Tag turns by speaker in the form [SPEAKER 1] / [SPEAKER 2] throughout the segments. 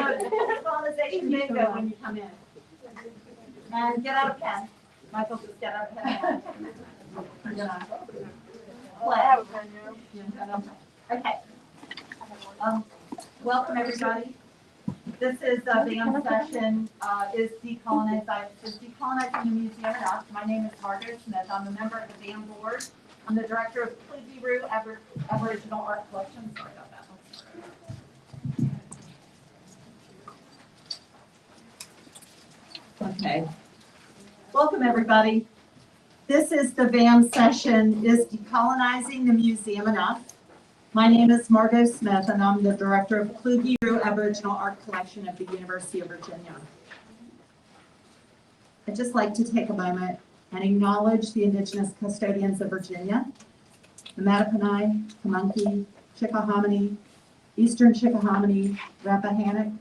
[SPEAKER 1] Decolonizing bingo when you come in. And get out a pen. Michael, just get out a pen.
[SPEAKER 2] I have a pen now.
[SPEAKER 1] Okay. Welcome everybody. This is the BAM session, is Decolonizing the Museum enough? My name is Margaret Smith. I'm a member of the BAM board. I'm the director of Kluge-Ruhe Aboriginal Art Collection. Sorry about that. Okay. Welcome everybody. This is the BAM session, is Decolonizing the Museum enough? My name is Margot Smith, and I'm the director of Kluge-Ruhe Aboriginal Art Collection of the University of Virginia. I'd just like to take a moment and acknowledge the indigenous custodians of Virginia, the Mattaponi, Pamunkey, Chickahominy, Eastern Chickahominy, Rappahannock,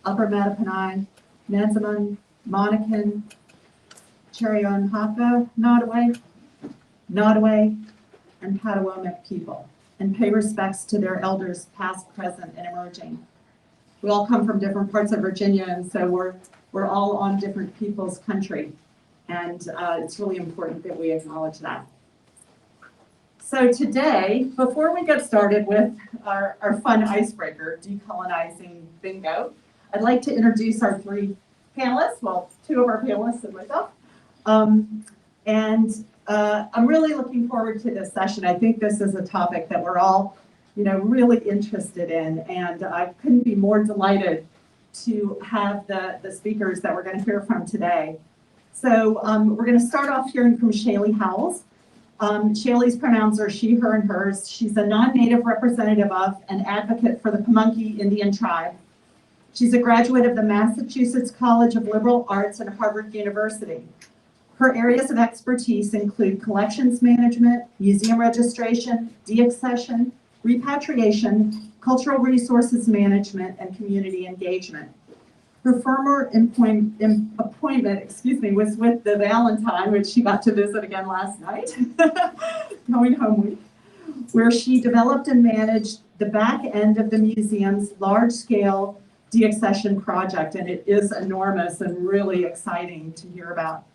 [SPEAKER 1] Upper Mattaponi, Nansemond, Monacan, Cherokee, Nottoway, and Potawatomi people, and pay respects to their elders past, present, and emerging. We all come from different parts of Virginia, and so we're all on different people's country, and it's really important that we acknowledge that. So today, before we get started with our fun icebreaker, Decolonizing Bingo, I'd like to introduce our three panelists, well, two of our panelists and myself. I'm really looking forward to this session. I think this is a topic that we're all, really interested in, and I couldn't be more delighted to have the speakers that we're going to hear from today. So we're going to start off hearing from Shaylee Howells. Shaylee's pronouns are she, her, and hers. She's a non-native representative of and advocate for the Pamunkey Indian tribe. She's a graduate of the Massachusetts College of Liberal Arts and Harvard University. Her areas of expertise include collections management, museum registration, deaccession, repatriation, cultural resources management, and community engagement. Her former appointment, was with the Valentine, which she got to visit again last night, going home week, where she developed and managed the back end of the museum's large-scale deaccession project, and it is enormous and really exciting to hear about.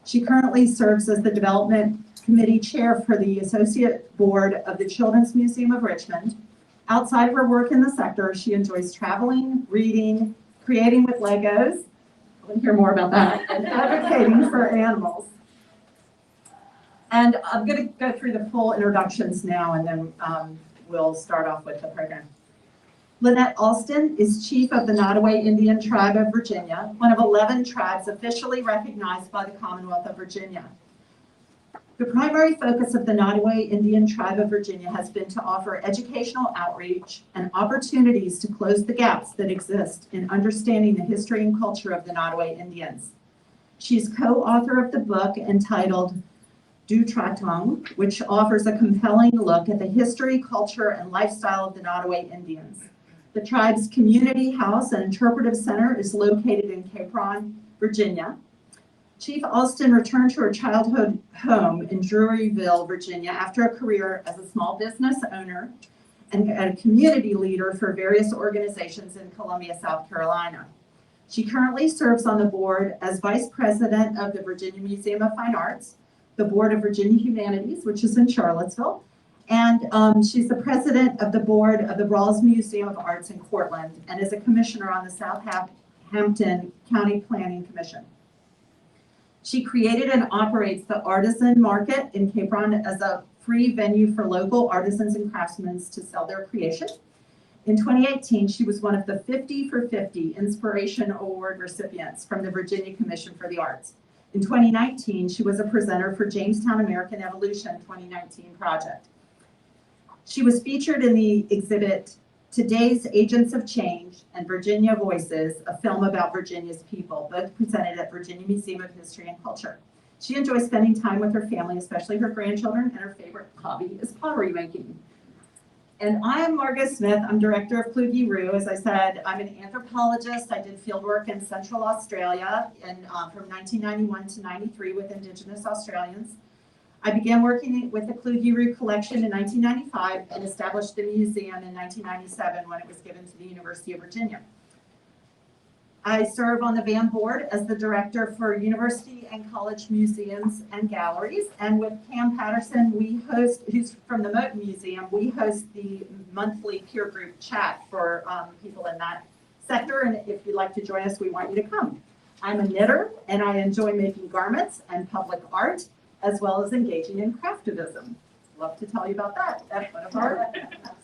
[SPEAKER 1] She currently serves as the Development Committee Chair for the Associate Board of the Children's Museum of Richmond. Outside of her work in the sector, she enjoys traveling, reading, creating with Legos, we'll hear more about that, and advocating for animals. And I'm going to go through the full introductions now, and then we'll start off with the program. Lynette Alston is chief of the Nottoway Indian Tribe of Virginia, one of 11 tribes officially recognized by the Commonwealth of Virginia. The primary focus of the Nottoway Indian Tribe of Virginia has been to offer educational outreach and opportunities to close the gaps that exist in understanding the history and culture of the Nottoway Indians. She's co-author of the book entitled Du Tratong, which offers a compelling look at the history, culture, and lifestyle of the Nottoway Indians. The tribe's community house and interpretive center is located in Capron, Virginia. Chief Alston returned to her childhood home in Druryville, Virginia, after a career as a small business owner and a community leader for various organizations in Columbia, South Carolina. She currently serves on the board as vice president of the Virginia Museum of Fine Arts, the Board of Virginia Humanities, which is in Charlottesville, and she's the president of the board of the Rawls Museum of Arts in Cortland, and is a commissioner on the Southampton County Planning Commission. She created and operates the Artisan Market in Capron as a free venue for local artisans and craftsmen to sell their creation. In 2018, she was one of the 50 for 50 Inspiration Award recipients from the Virginia Commission for the Arts. In 2019, she was a presenter for Jamestown American Evolution 2019 project. She was featured in the exhibit Today's Agents of Change and Virginia Voices, a film about Virginia's people, both presented at Virginia Museum of History and Culture. She enjoys spending time with her family, especially her grandchildren, and her favorite hobby is pottery making. And I'm Margot Smith. I'm director of Kluge-Ruhe. As I said, I'm an anthropologist. I did fieldwork in Central Australia from 1991 to 93 with Indigenous Australians. I began working with the Kluge-Ruhe collection in 1995 and established the museum in 1997 when it was given to the University of Virginia. I serve on the VAM board as the director for university and college museums and galleries. And with Cam Patterson, who's from the Moten Museum, we host the monthly peer group chat for people in that sector. And if you'd like to join us, we want you to come. I'm a knitter, and I enjoy making garments and public art, as well as engaging in craftivism. Love to tell you about that. That's one of our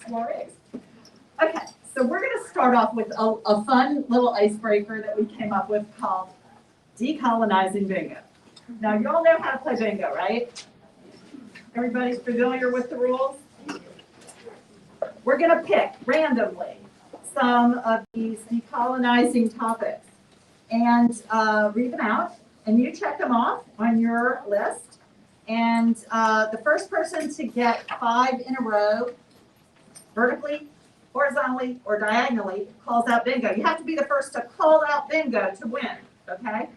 [SPEAKER 1] soirees. Okay, so we're going to start off with a fun little icebreaker that we came up with called Decolonizing Bingo. Now, you all know how to play bingo, right? Everybody's familiar with the rules? We're going to pick randomly some of these decolonizing topics and read them out, and you check them off on your list. And the first person to get 5 in a row, vertically, horizontally, or diagonally, calls out bingo. You have to be the first to call out bingo to win, okay?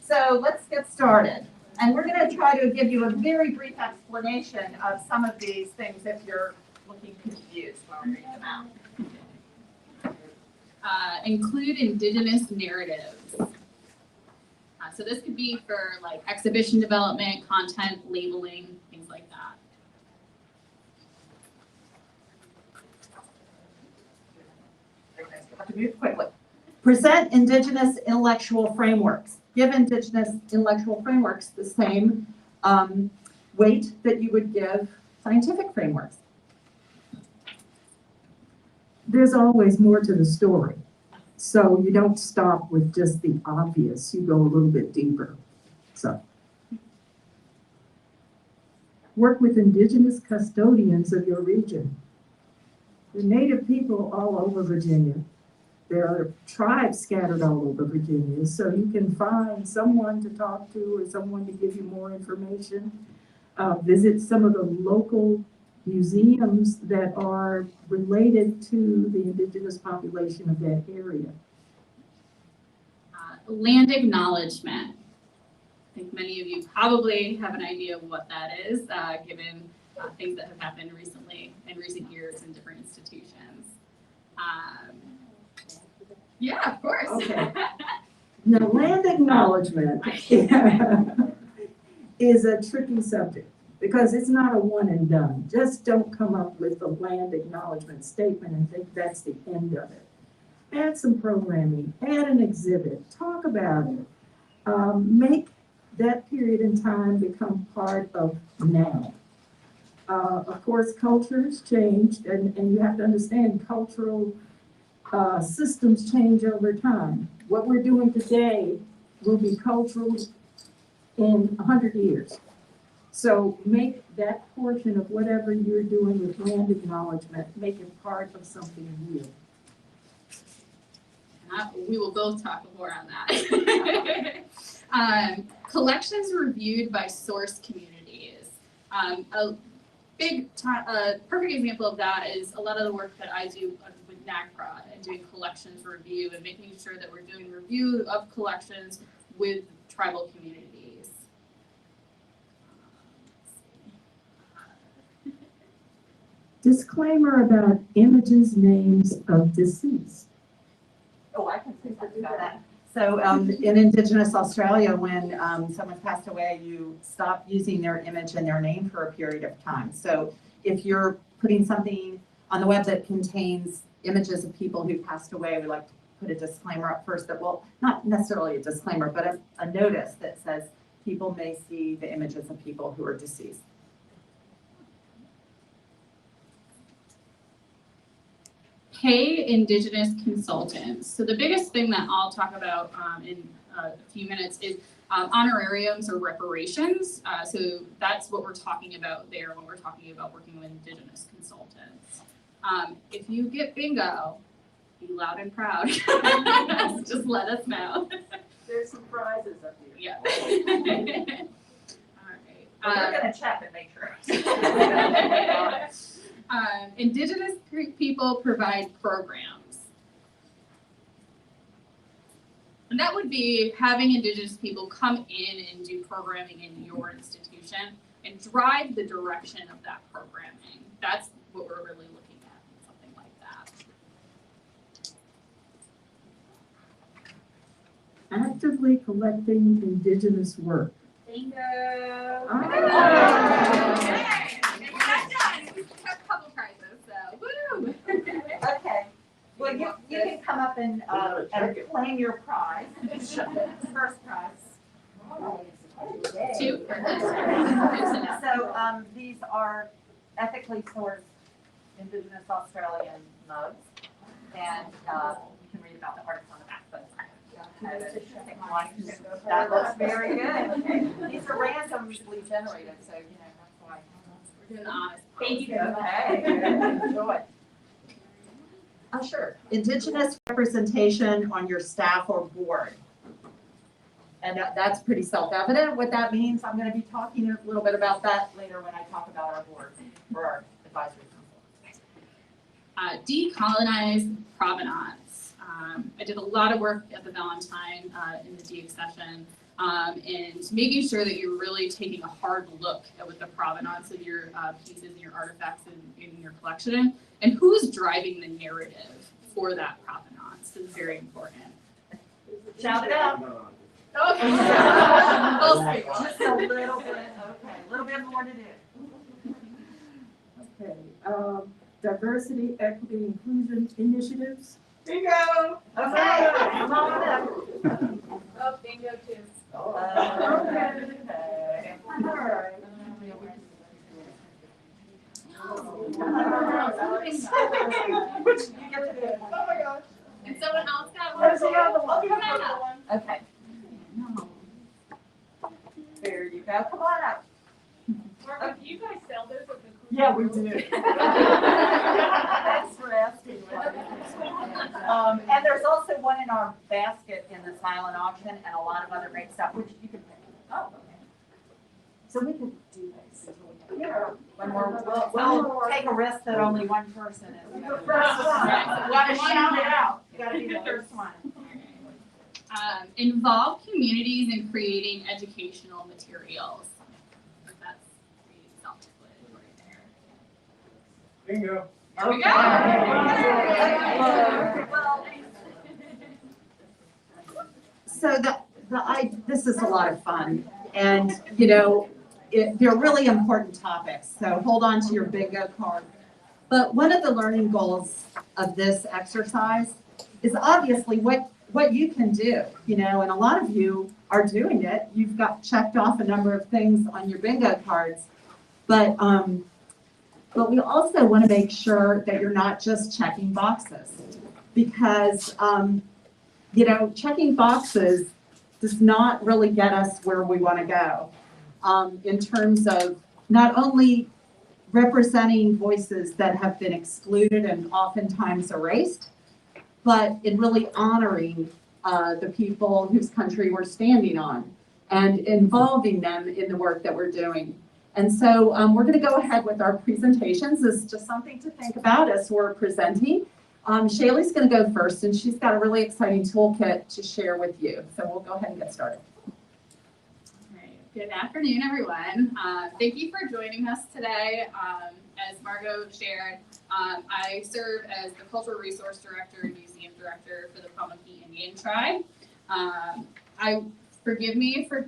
[SPEAKER 1] So let's get started. And we're going to try to give you a very brief explanation of some of these things if you're looking confused while we read them out.
[SPEAKER 3] Include indigenous narratives. So this could be for like exhibition development, content, labeling, things like that.
[SPEAKER 1] Have to move quickly. Present indigenous intellectual frameworks. Give indigenous intellectual frameworks the same weight that you would give scientific frameworks.
[SPEAKER 4] There's always more to the story. So you don't stop with just the obvious, you go a little bit deeper. So work with indigenous custodians of your region. The native people all over Virginia. There are tribes scattered all over Virginia, so you can find someone to talk to or someone to give you more information. Visit some of the local museums that are related to the indigenous population of that area.
[SPEAKER 3] Land acknowledgement. I think many of you probably have an idea of what that is, given things that have happened recently, in recent years in different institutions. Yeah, of course.
[SPEAKER 4] Okay. Now, land acknowledgement is a tricky subject because it's not a one and done. Just don't come up with a land acknowledgement statement and think that's the end of it. Add some programming, add an exhibit, talk about it. Make that period in time become part of now. Of course, cultures changed, and you have to understand cultural systems change over time. What we're doing today will be cultural in 100 years. So make that portion of whatever you're doing with land acknowledgement, make it part of something real.
[SPEAKER 3] We will both talk more on that. Collections reviewed by source communities. A perfect example of that is a lot of the work that I do with NAGPRA and doing collections review and making sure that we're doing review of collections with tribal communities.
[SPEAKER 4] Disclaimer about images, names of deceased.
[SPEAKER 1] Oh, I can do that. So in Indigenous Australia, when someone passed away, you stop using their image and their name for a period of time. So if you're putting something on the web that contains images of people who passed away, we like to put a disclaimer up first that, well, not necessarily a disclaimer, but a notice that says people may see the images of people who are deceased.
[SPEAKER 3] Pay indigenous consultants. So the biggest thing that I'll talk about in a few minutes is honorariums or reparations. So that's what we're talking about there when we're talking about working with indigenous consultants. If you get bingo, be loud and proud. Just let us know.
[SPEAKER 1] There's some prizes up here.
[SPEAKER 3] Yeah. All right.
[SPEAKER 1] We're gonna check and make sure.
[SPEAKER 3] Indigenous people provide programs. And that would be having Indigenous people come in and do programming in your institution and drive the direction of that programming. That's what we're really looking at, something like that.
[SPEAKER 4] actively collecting indigenous work.
[SPEAKER 3] Bingo.
[SPEAKER 4] Ah.
[SPEAKER 3] Yay. And we're not done. We have a couple prizes, so woo.
[SPEAKER 1] Okay, well, you can come up and claim your prize, first prize.
[SPEAKER 3] Two.
[SPEAKER 1] So, these are ethically sourced Indigenous Australian mugs, and, you can read about the artists on the back, but that looks very good. These are randomly generated, so, that's why.
[SPEAKER 3] We're doing the honest.
[SPEAKER 1] Thank you. Okay, enjoy. Sure. Indigenous representation on your staff or board. And that's pretty self-evident. What that means, I'm going to be talking a little bit about that later when I talk about our board or our advisory council.
[SPEAKER 3] Decolonize provenance. I did a lot of work at the Valentine in the DEIC session, and making sure that you're really taking a hard look at what the provenance of your pieces and your artifacts in your collection, and who's driving the narrative for that provenance is very important.
[SPEAKER 1] Shout it out.
[SPEAKER 3] Okay.
[SPEAKER 1] Just a little bit, okay, a little bit more to do.
[SPEAKER 4] Okay, diversity, equity, inclusion initiatives.
[SPEAKER 1] Bingo. Okay, come on up.
[SPEAKER 2] Oh, bingo too.
[SPEAKER 1] Okay. All right. Which you get to do. Oh my gosh.
[SPEAKER 3] And someone else got one.
[SPEAKER 1] Where's the other one?
[SPEAKER 3] Come on up.
[SPEAKER 1] Okay. There you go. Come on up.
[SPEAKER 2] Margo, do you guys sell those at the?
[SPEAKER 1] Yeah, we do. Thanks for asking. And there's also one in our basket in the silent auction and a lot of other great stuff, which you can pick. Oh, okay. So we can do this. Yeah. When we'll take a risk that only one person is. The first one. You gotta shout it out. You gotta be the first one.
[SPEAKER 3] Involve communities in creating educational materials. That's pretty self-explanatory right there.
[SPEAKER 5] Bingo.
[SPEAKER 3] There we go.
[SPEAKER 1] So this is a lot of fun, and they're really important topics. So hold on to your bingo card. But one of the learning goals of this exercise is obviously what you can do, and a lot of you are doing it. You've got checked off a number of things on your bingo cards, but we also want to make sure that you're not just checking boxes, because checking boxes does not really get us where we want to go, in terms of not only representing voices that have been excluded and oftentimes erased, but in really honoring the people whose country we're standing on and involving them in the work that we're doing. And so we're going to go ahead with our presentations. This is just something to think about as we're presenting. Shaylee's going to go first, and she's got a really exciting toolkit to share with you. So we'll go ahead and get started.
[SPEAKER 3] All right. Good afternoon, everyone. Thank you for joining us today. As Margo shared, I serve as the Cultural Resource Director and Museum Director for the Pamunkey Indian Tribe. Forgive me for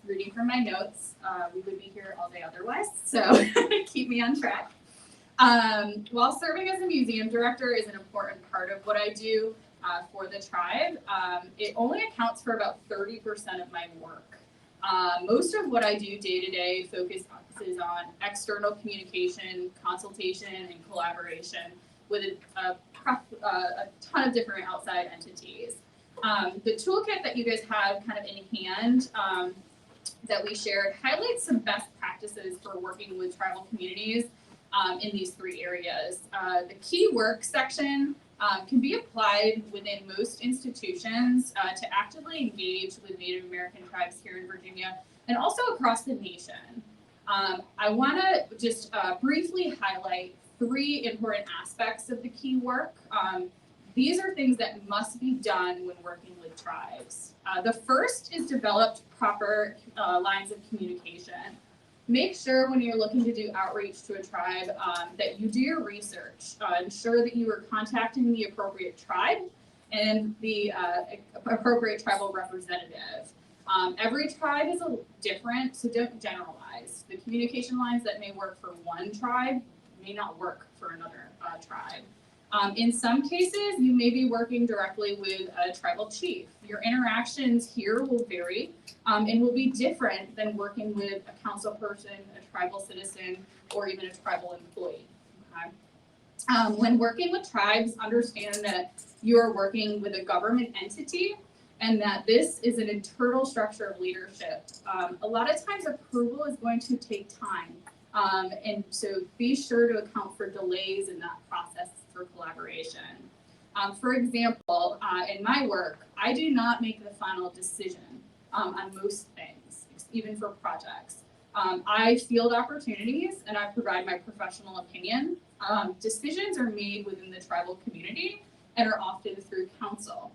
[SPEAKER 3] reading from my notes. We would be here all day otherwise, so keep me on track. While serving as a museum director is an important part of what I do for the tribe, it only accounts for about 30% of my work. Most of what I do day to day focuses on external communication, consultation, and collaboration with a ton of different outside entities. The toolkit that you guys have kind of in hand that we shared highlights some best practices for working with tribal communities in these three areas. The key work section can be applied within most institutions to actively engage with Native American tribes here in Virginia and also across the nation. I want to just briefly highlight three important aspects of the key work. These are things that must be done when working with tribes. The first is develop proper lines of communication. Make sure when you're looking to do outreach to a tribe that you do your research. Ensure that you are contacting the appropriate tribe and the appropriate tribal representative. Every tribe is different, so don't generalize. The communication lines that may work for one tribe may not work for another tribe. In some cases, you may be working directly with a tribal chief. Your interactions here will vary and will be different than working with a council person, a tribal citizen, or even a tribal employee. Okay? When working with tribes, understand that you are working with a government entity and that this is an internal structure of leadership. A lot of times approval is going to take time. And so be sure to account for delays in that process for collaboration. For example, in my work, I do not make the final decision on most things, even for projects. I field opportunities and I provide my professional opinion. Decisions are made within the tribal community and are often through council.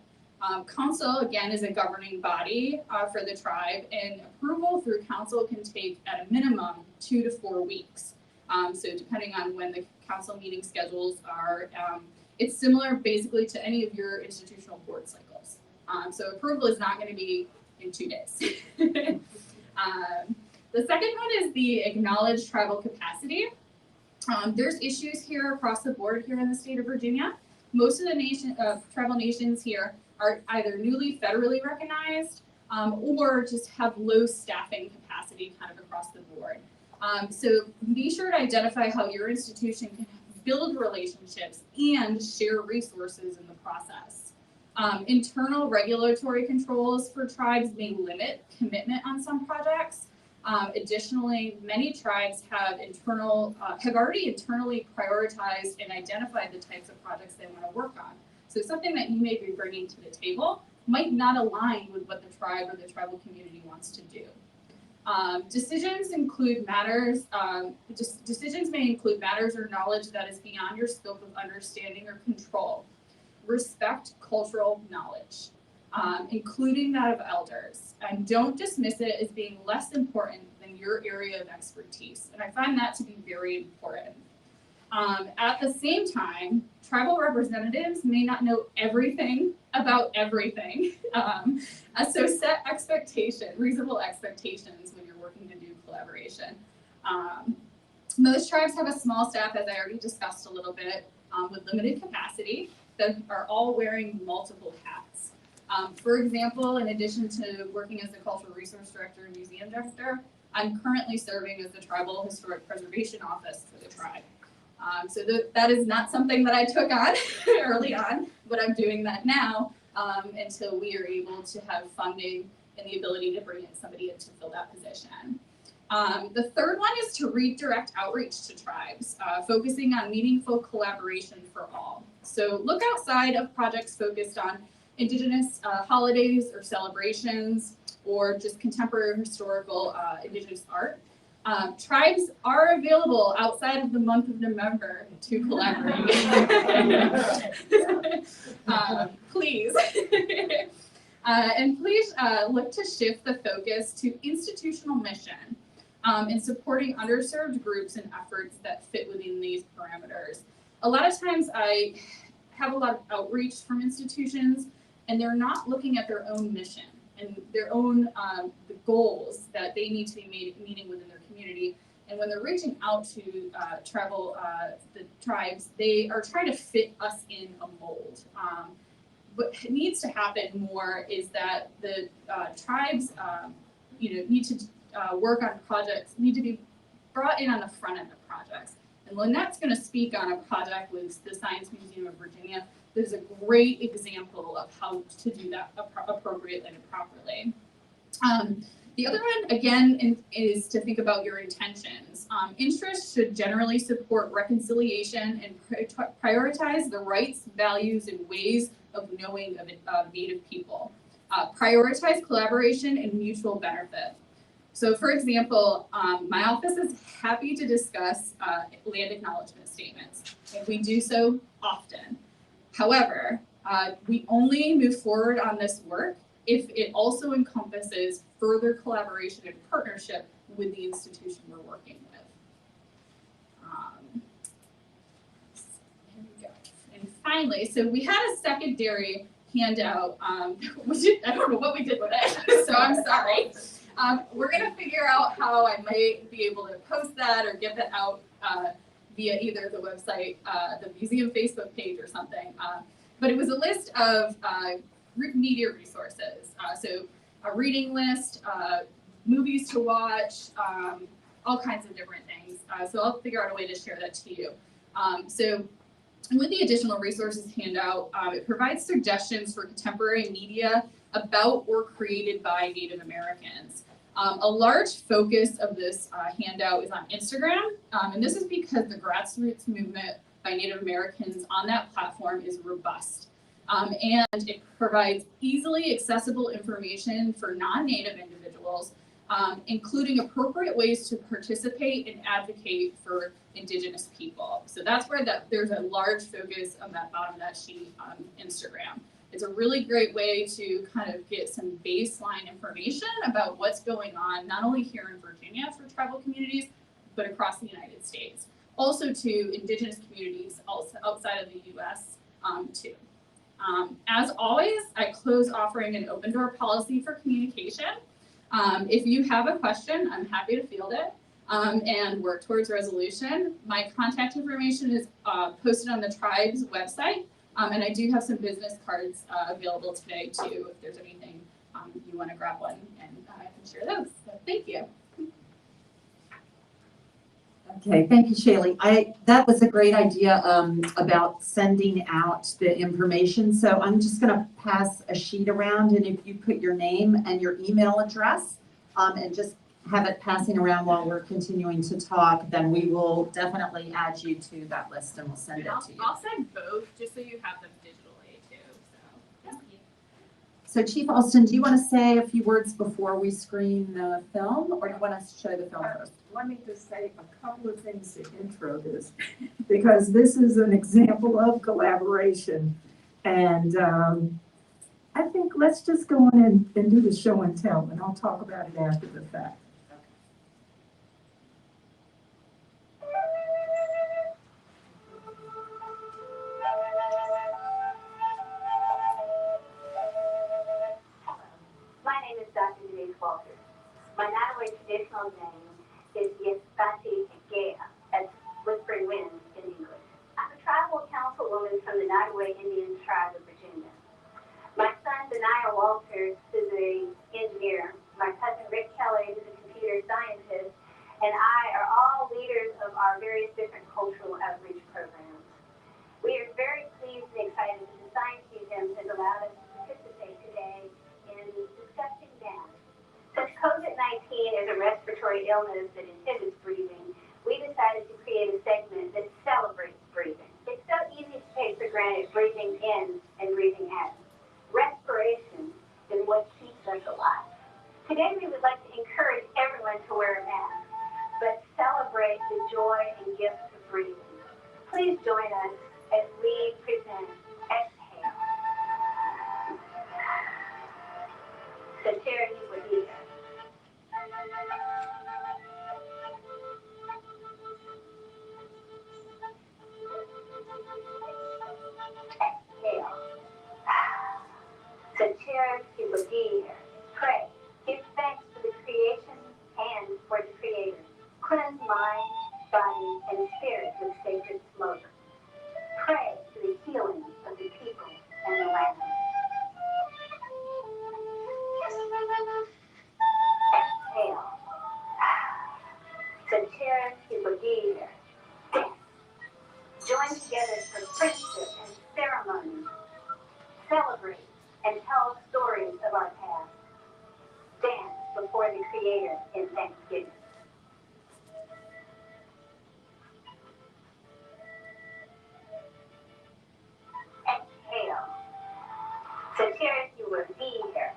[SPEAKER 3] Council, again, is a governing body for the tribe, and approval through council can take, at a minimum, 2 to 4 weeks. So depending on when the council meeting schedules are, it's similar basically to any of your institutional board cycles. So approval is not going to be in 2 days. The second one is the acknowledged tribal capacity. There's issues here across the board here in the state of Virginia. Most of the tribal nations here are either newly federally recognized or just have low staffing capacity kind of across the board. So be sure to identify how your institution can build relationships and share resources in the process. Internal regulatory controls for tribes may limit commitment on some projects. Additionally, many tribes have already internally prioritized and identified the types of projects they want to work on. So something that you may be bringing to the table might not align with what the tribe or the tribal community wants to do. Decisions may include matters or knowledge that is beyond your scope of understanding or control. Respect cultural knowledge, including that of elders, and don't dismiss it as being less important than your area of expertise. And I find that to be very important. At the same time, tribal representatives may not know everything about everything. So set reasonable expectations when you're working to do collaboration. Most tribes have a small staff, as I already discussed a little bit, with limited capacity that are all wearing multiple hats. For example, in addition to working as the Cultural Resource Director and Museum Director, I'm currently serving as the Tribal Historic Preservation Office for the tribe. So that is not something that I took on early on, but I'm doing that now until we are able to have funding and the ability to bring in somebody in to fill that position. The third one is to redirect outreach to tribes, focusing on meaningful collaboration for all. So look outside of projects focused on Indigenous holidays or celebrations, or just contemporary historical Indigenous art. Tribes are available outside of the month of November to collaborate. Please. And please look to shift the focus to institutional mission in supporting underserved groups and efforts that fit within these parameters. A lot of times I have a lot of outreach from institutions, and they're not looking at their own mission and their own the goals that they need to be meeting within their community. And when they're reaching out to the tribes, they are trying to fit us in a mold. What needs to happen more is that the tribes, need to work on projects, need to be brought in on the front end of projects. And Lynette's going to speak on a project with the Science Museum of Virginia. There's a great example of how to do that appropriately and properly. The other one, again, is to think about your intentions. Interests should generally support reconciliation and prioritize the rights, values, and ways of knowing of Native people. Prioritize collaboration and mutual benefit. So for example, my office is happy to discuss land acknowledgement statements, and we do so often. However, we only move forward on this work if it also encompasses further collaboration and partnership with the institution we're working with. Here we go. And finally, so we had a secondary handout, I don't know what we did with it, so I'm sorry. We're gonna figure out how I might be able to post that or get that out via either the website, the museum Facebook page or something. But it was a list of media resources. So a reading list, movies to watch, all kinds of different things. So I'll figure out a way to share that to you. So with the additional resources handout, it provides suggestions for contemporary media about or created by Native Americans. A large focus of this handout is on Instagram, and this is because the grassroots movement by Native Americans on that platform is robust. And it provides easily accessible information for non-Native individuals, including appropriate ways to participate and advocate for Indigenous people. So that's where there's a large focus on that bottom of that sheet on Instagram. It's a really great way to kind of get some baseline information about what's going on, not only here in Virginia for tribal communities, but across the United States. Also to Indigenous communities also outside of the US too. As always, I close offering an open door policy for communication. If you have a question, I'm happy to field it and work towards resolution. My contact information is posted on the tribe's website, and I do have some business cards available today too, if there's anything you want to grab one, and I can share those. So thank you.
[SPEAKER 1] Okay, thank you, Shaylee. That was a great idea about sending out the information. So I'm just going to pass a sheet around, and if you put your name and your email address and just have it passing around while we're continuing to talk, then we will definitely add you to that list and we'll send it to you.
[SPEAKER 3] I'll send both just so you have them digitally too. So thank you.
[SPEAKER 1] So Chief Alston, do you want to say a few words before we screen the film, or do you want us to show the film first?
[SPEAKER 4] Let me just say a couple of things to intro this, because this is an example of collaboration. And I think let's just go on and do the show and tell, and I'll talk about it after the fact.
[SPEAKER 5] My name is Dr. Denise Walters. My Nottoway traditional name is Yespati Gea, as Whispering Winds in English. I'm a tribal councilwoman from the Nottoway Indian Tribe of Virginia. My son, Benaiah Walters, is an engineer. My cousin, Rick Kelly, is a computer scientist. And I are all leaders of our various different cultural outreach programs. We are very pleased and excited that the Science Museum has allowed us to participate today in discussing dance. Since COVID-19 is a respiratory illness that inhibits breathing, we decided to create a segment that celebrates breathing. It's so easy to take for granted breathing in and breathing out. Respiration is what keeps us alive. Today we would like to encourage everyone to wear a mask, but celebrate the joy and gift of breathing. Please join us as we present Exhale. The charity will be there. Exhale. The charity will be here. Pray. Give thanks for the creation and for the Creator. Cleanse mind, body, and spirit with sacred smoke. Pray for the healing of the people and the land. Exhale. The charity will be here. Dance. Join together for friendship and ceremony. Celebrate and tell stories of our past. Dance before the Creator in thanksgiving. Exhale. The charity will be here.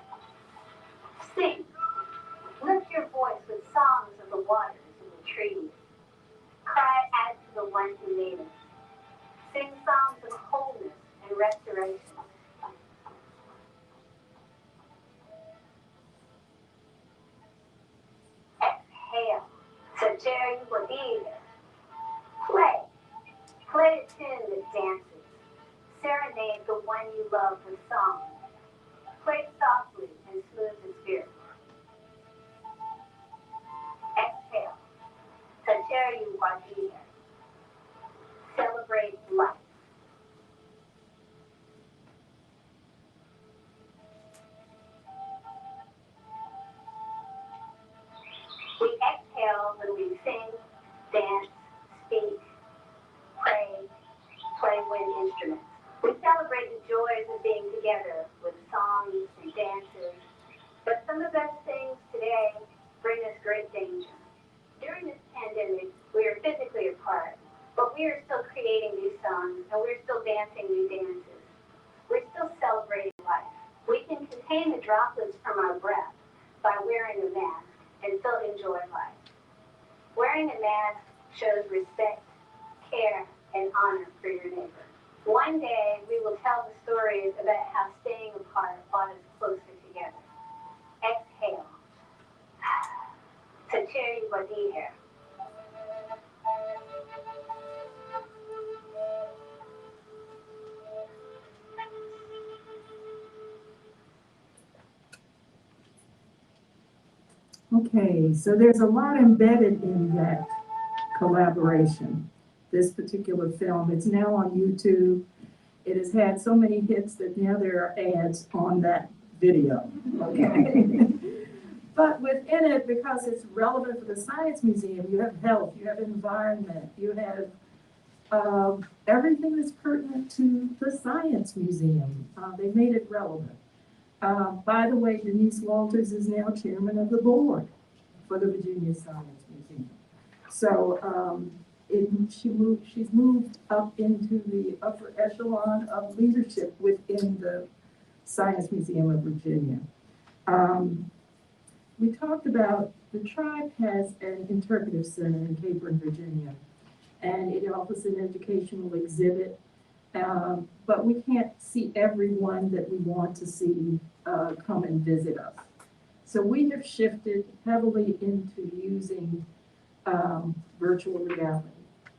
[SPEAKER 5] Sing. Lift your voice with songs of the waters and the trees. Cry out to the one who made us. Sing songs of wholeness and restoration. Exhale. The charity will be here. Play. Play a tune that dances. Serenade the one you love with song. Play softly and smooth the spirit. Exhale. Sateru Wajir. Celebrate life. We exhale when we sing, dance, speak, pray, play wind instruments. We celebrate the joys of being together with songs and dances, but some of those things today bring us great danger. During this pandemic, we are physically apart, but we are still creating new songs and we're still dancing new dances. We're still celebrating life. We can contain the droplets from our breath by wearing a mask and still enjoy life. Wearing a mask shows respect, care, and honor for your neighbor. One day, we will tell the stories about how staying apart brought us closer together. Exhale. Sateru Wajir.
[SPEAKER 4] Okay, so there's a lot embedded in that collaboration. This particular film, it's now on YouTube. It has had so many hits that now there are ads on that video, okay? But within it, because it's relevant for the Science Museum, you have health, you have environment, you have everything that's pertinent to the Science Museum. They made it relevant. By the way, Denise Walters is now chairman of the board for the Virginia Science Museum. So she's moved up into the upper echelon of leadership within the Science Museum of Virginia. We talked about the tribe has an interpretive center in Cape Breton, Virginia, and it offers an educational exhibit. But we can't see everyone that we want to see come and visit us. So we have shifted heavily into using virtual reality.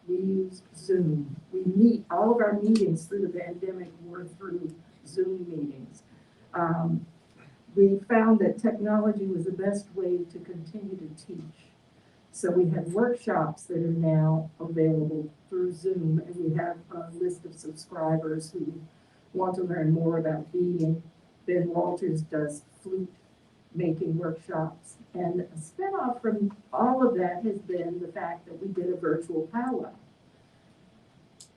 [SPEAKER 4] We use Zoom. We meet, all of our meetings through the pandemic were through Zoom meetings. We found that technology was the best way to continue to teach. So we have workshops that are now available through Zoom, and we have a list of subscribers who want to learn more about beading. Ben Walters does flute making workshops. And a spinoff from all of that has been the fact that we did a virtual powwow.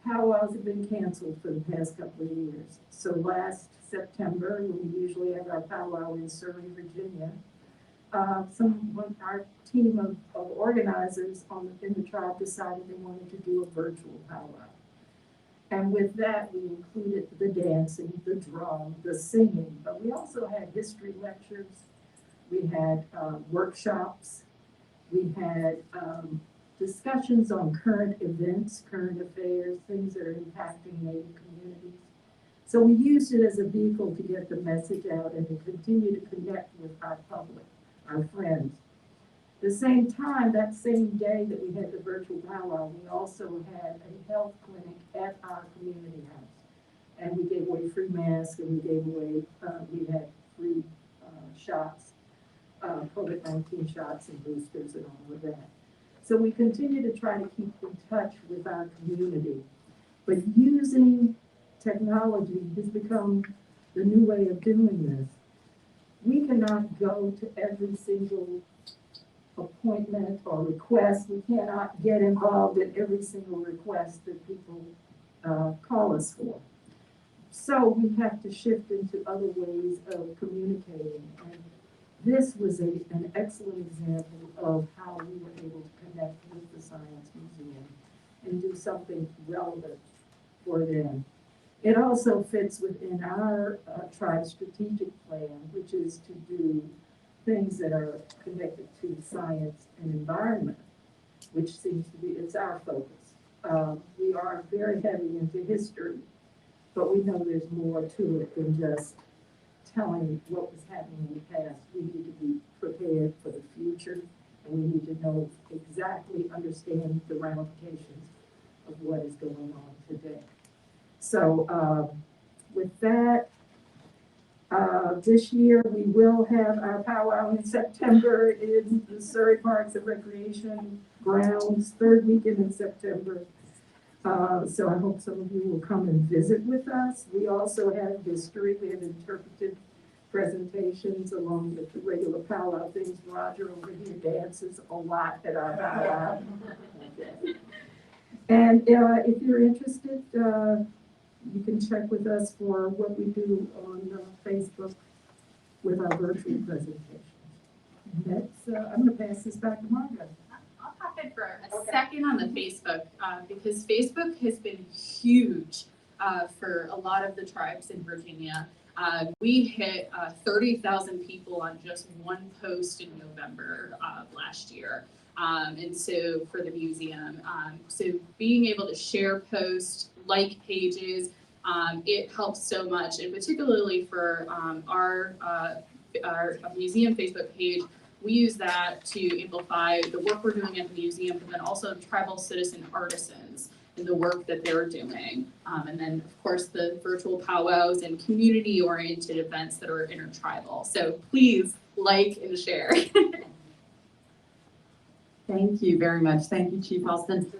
[SPEAKER 4] Powwows have been canceled for the past couple of years. So last September, when we usually have our powwow in Surrey, Virginia, our team of organizers in the tribe decided they wanted to do a virtual powwow. And with that, we included the dancing, the drum, the singing, but we also had history lectures. We had workshops. We had discussions on current events, current affairs, things that are impacting Native communities. So we used it as a vehicle to get the message out and to continue to connect with our public, our friends. At the same time, that same day that we had the virtual powwow, we also had a health clinic at our community house. And we gave away free masks, and we gave away, we had free shots, COVID-19 shots and boosters and all of that. So we continue to try to keep in touch with our community. But using technology has become the new way of doing this. We cannot go to every single appointment or request. We cannot get involved in every single request that people call us for. So we have to shift into other ways of communicating. And this was an excellent example of how we were able to connect with the Science Museum and do something relevant for them. It also fits within our tribe strategic plan, which is to do things that are connected to science and environment, which seems to be, it's our focus. We are very heavy into history, but we know there's more to it than just telling what was happening in the past. We need to be prepared for the future, and we need to know exactly, understand the ramifications of what is going on today. So with that, this year we will have our powwow in September in the Surrey Parks and Recreation Grounds, third weekend in September. So I hope some of you will come and visit with us. We also have history. We have interpreted presentations along with the regular powwow things. Roger over here dances a lot at our powwow. And if you're interested, you can check with us for what we do on Facebook with our virtual presentations. Next, I'm going to pass this back to Margaret.
[SPEAKER 3] I'll pop in for a
[SPEAKER 4] Okay.
[SPEAKER 3] second on the Facebook, because Facebook has been huge for a lot of the tribes in Virginia. We hit 30,000 people on just one post in November of last year. And so for the museum, so being able to share posts, like pages, it helps so much, and particularly for our museum Facebook page, we use that to amplify the work we're doing at the museum, but then also tribal citizen artisans and the work that they're doing. And then, of course, the virtual powwows and community-oriented events that are intertribal. So please like and share.
[SPEAKER 1] Thank you very much. Thank you, Chief Alston.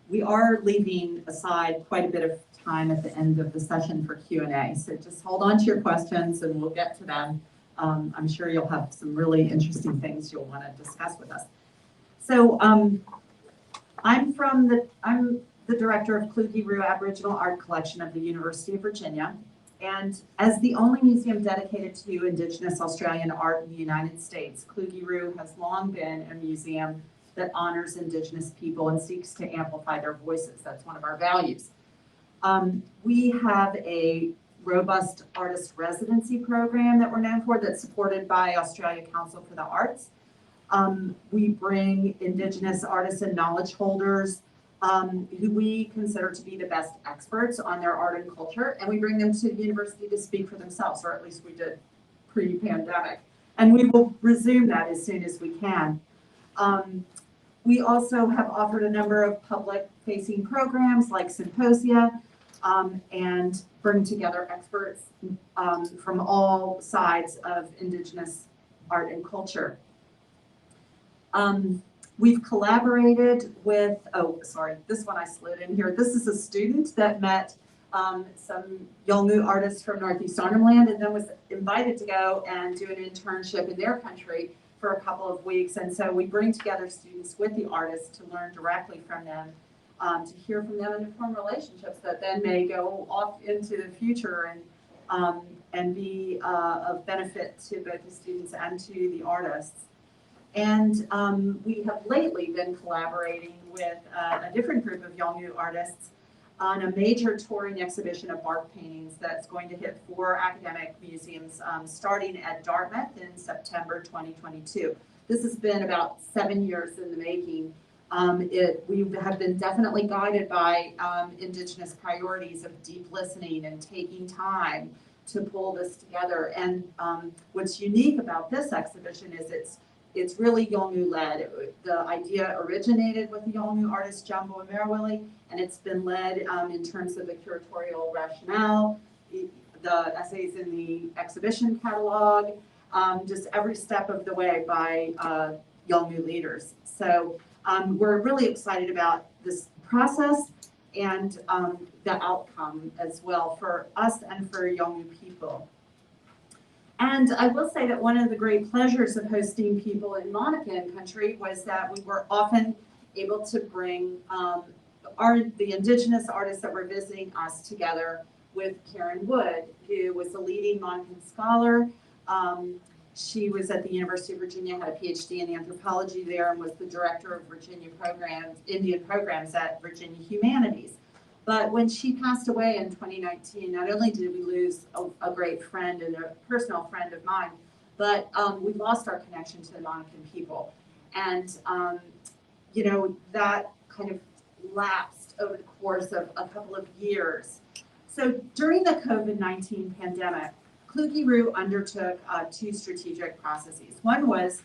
[SPEAKER 1] We are leaving aside quite a bit of time at the end of the session for Q&A. So just hold on to your questions and we'll get to them. I'm sure you'll have some really interesting things you'll want to discuss with us. So I'm the director of Kluge-Ruhe Aboriginal Art Collection of the University of Virginia. And as the only museum dedicated to Indigenous Australian art in the United States, Kluge-Ruhe has long been a museum that honors Indigenous people and seeks to amplify their voices. That's one of our values. We have a robust artist residency program that we're known for that's supported by Australia Council for the Arts. We bring Indigenous artists and knowledge holders who we consider to be the best experts on their art and culture, and we bring them to the university to speak for themselves, or at least we did pre-pandemic. And we will resume that as soon as we can. We also have offered a number of public-facing programs like symposia, and bring together experts from all sides of Indigenous art and culture. We've collaborated with, this one I slid in here. This is a student that met some Yolngu artists from Northeast Arnhem and then was invited to go and do an internship in their country for a couple of weeks. And so we bring together students with the artists to learn directly from them, to hear from them and to form relationships that then may go off into the future and be of benefit to both the students and to the artists. And we have lately been collaborating with a different group of Yolngu artists on a major touring exhibition of bark paintings that's going to hit 4 academic museums starting at Dartmouth in September 2022. This has been about 7 years in the making. We have been definitely guided by Indigenous priorities of deep listening and taking time to pull this together. And what's unique about this exhibition is it's really Yolngu led. The idea originated with the Yolngu artist Jambo Amerwili, and it's been led in terms of the curatorial rationale, the essays in the exhibition catalog, just every step of the way by Yolngu leaders. So we're really excited about this process and the outcome as well for us and for Yolngu people. And I will say that one of the great pleasures of hosting people in Monacan country was that we were often able to bring the Indigenous artists that were visiting us together with Karen Wood, who was a leading Monacan scholar. She was at the University of Virginia, had a PhD in anthropology there, and was the director of Virginia programs, Indian programs at Virginia Humanities. But when she passed away in 2019, not only did we lose a great friend and a personal friend of mine, but we lost our connection to the Monacan people. And, you know, that kind of lapsed over the course of a couple of years. So during the COVID-19 pandemic, Kluge-Ruhe undertook 2 strategic processes. One was,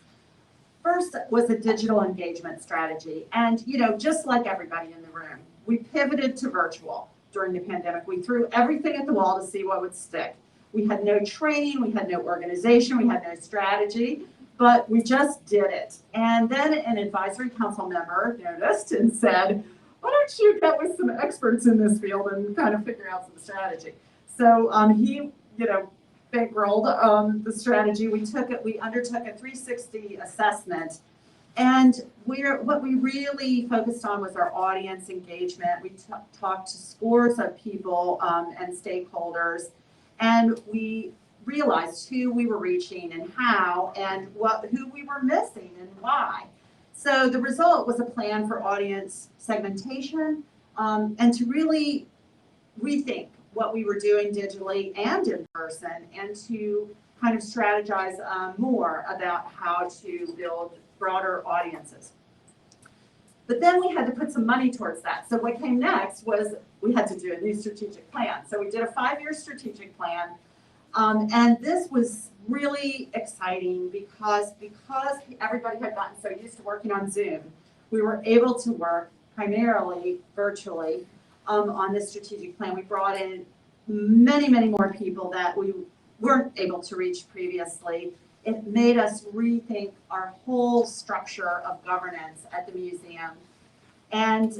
[SPEAKER 1] first was a digital engagement strategy. And, you know, just like everybody in the room, we pivoted to virtual during the pandemic. We threw everything at the wall to see what would stick. We had no training, we had no organization, we had no strategy, but we just did it. And then an advisory council member noticed and said, why don't you get with some experts in this field and kind of figure out some strategy? So he, bankrolled the strategy. We undertook a 360 assessment. And what we really focused on was our audience engagement. We talked to scores of people and stakeholders, and we realized who we were reaching and how, and who we were missing and why. So the result was a plan for audience segmentation and to really rethink what we were doing digitally and in person, and to kind of strategize more about how to build broader audiences. But then we had to put some money towards that. So what came next was we had to do a new strategic plan. So we did a 5-year strategic plan. And this was really exciting because everybody had gotten so used to working on Zoom, we were able to work primarily virtually on this strategic plan. We brought in many, many more people that we weren't able to reach previously. It made us rethink our whole structure of governance at the museum. And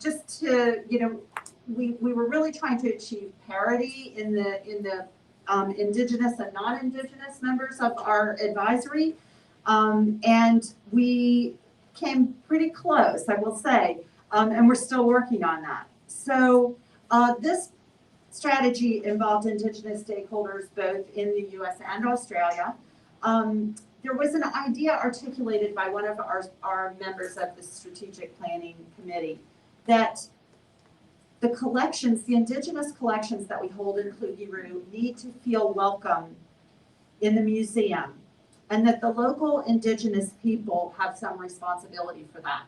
[SPEAKER 1] just to, we were really trying to achieve parity in the Indigenous and non-Indigenous members of our advisory. And we came pretty close, I will say, and we're still working on that. So this strategy involved Indigenous stakeholders both in the US and Australia. There was an idea articulated by one of our members of the strategic planning committee that the collections, the Indigenous collections that we hold in Kluge-Ruhe need to feel welcome in the museum, and that the local Indigenous people have some responsibility for that.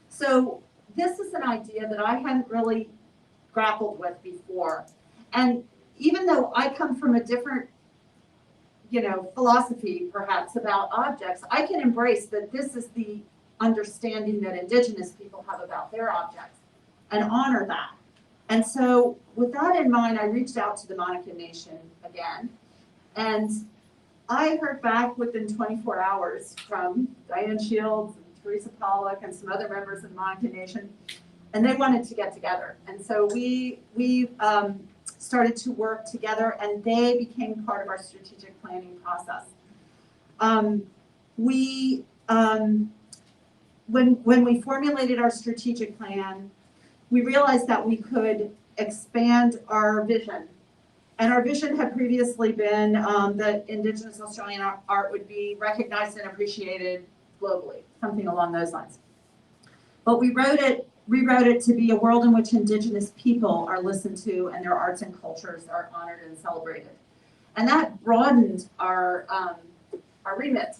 [SPEAKER 1] So this is an idea that I hadn't really grappled with before. And even though I come from a different, philosophy perhaps about objects, I can embrace that this is the understanding that Indigenous people have about their objects and honor that. And so with that in mind, I reached out to the Monacan Nation again, and I heard back within 24 hours from Diane Shields and Teresa Pollock and some other members of the Monacan Nation, and they wanted to get together. And so we started to work together, and they became part of our strategic planning process. When we formulated our strategic plan, we realized that we could expand our vision. And our vision had previously been that Indigenous Australian art would be recognized and appreciated globally, something along those lines. But we rewrote it to be a world in which Indigenous people are listened to and their arts and cultures are honored and celebrated. And that broadened our remit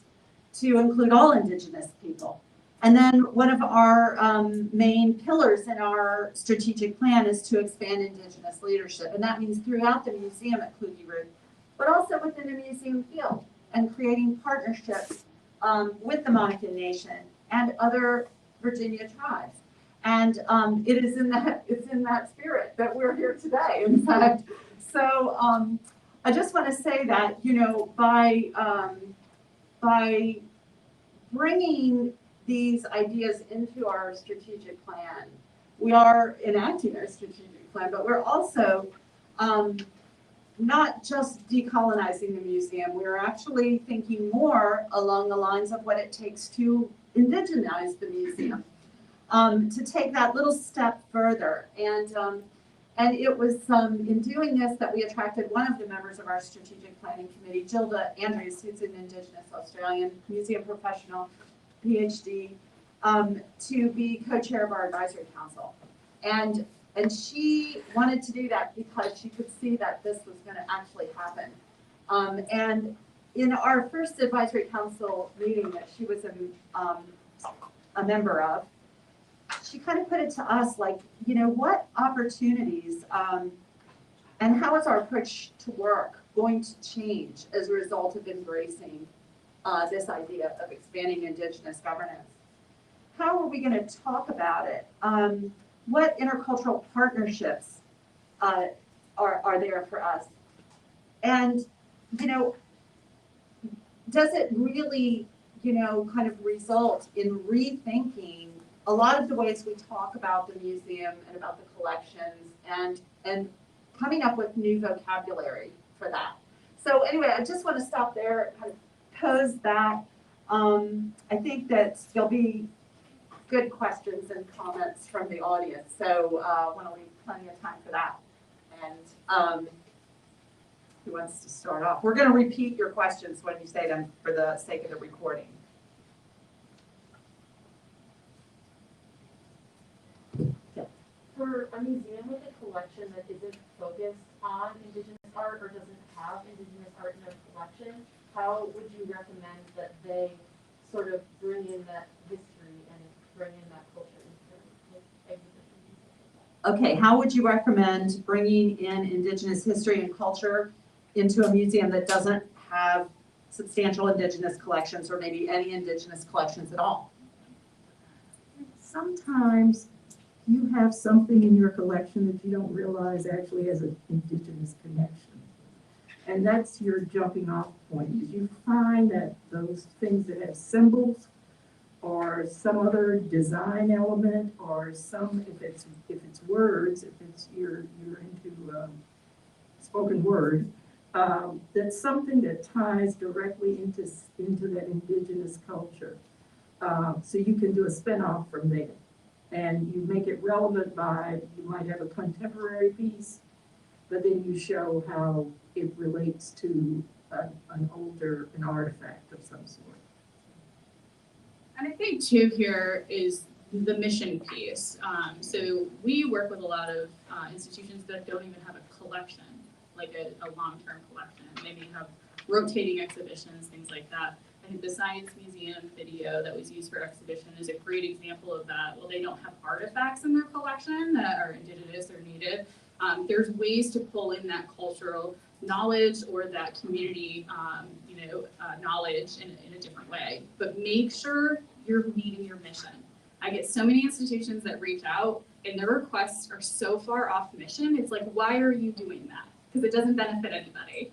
[SPEAKER 1] to include all Indigenous people. And then one of our main pillars in our strategic plan is to expand Indigenous leadership. And that means throughout the museum at Kluge-Ruhe, but also within the museum field, and creating partnerships with the Monacan Nation and other Virginia tribes. And it's in that spirit that we're here today, in fact. So I just want to say that, by bringing these ideas into our strategic plan, we are enacting our strategic plan, but we're also not just decolonizing the museum. We're actually thinking more along the lines of what it takes to indigenize the museum, to take that little step further. And it was in doing this that we attracted one of the members of our strategic planning committee, Gilda Andrews, who's an Indigenous Australian museum professional, PhD, to be co-chair of our advisory council. And she wanted to do that because she could see that this was going to actually happen. And in our first advisory council meeting that she was a member of, she kind of put it to us like, what opportunities and how is our approach to work going to change as a result of embracing this idea of expanding Indigenous governance? How are we going to talk about it? what intercultural partnerships are there for us? And, you know, does it really, you know, kind of result in rethinking a lot of the ways we talk about the museum and about the collections and coming up with new vocabulary for that? So anyway, I just want to stop there and kind of pose that. I think that there'll be good questions and comments from the audience, so I want to leave plenty of time for that. And who wants to start off? We're going to repeat your questions when you say them for the sake of the recording.
[SPEAKER 6] For a museum with a collection that isn't focused on Indigenous art or doesn't have Indigenous art in their collection, how would you recommend that they sort of bring in that history and bring in that culture into their exhibitions?
[SPEAKER 1] Okay, how would you recommend bringing in Indigenous history and culture into a museum that doesn't have substantial Indigenous collections or maybe any Indigenous collections at all?
[SPEAKER 4] Sometimes you have something in your collection that you don't realize actually has an Indigenous connection. And that's your jumping off point. You find that those things that have symbols or some other design element or some, if it's words, if it's you're into spoken word, that's something that ties directly into that Indigenous culture. So you can do a spin-off from there. And you make it relevant by, you might have a contemporary piece, but then you show how it relates to an artifact of some sort.
[SPEAKER 3] And I think too here is the mission piece. So we work with a lot of institutions that don't even have a collection, like a long-term collection. Maybe have rotating exhibitions, things like that. I think the Science Museum video that was used for exhibition is a great example of that. Well, they don't have artifacts in their collection that are Indigenous or Native. There's ways to pull in that cultural knowledge or that community, knowledge in a different way. But make sure you're meeting your mission. I get so many institutions that reach out and their requests are so far off mission. It's like, why are you doing that? Because it doesn't benefit anybody.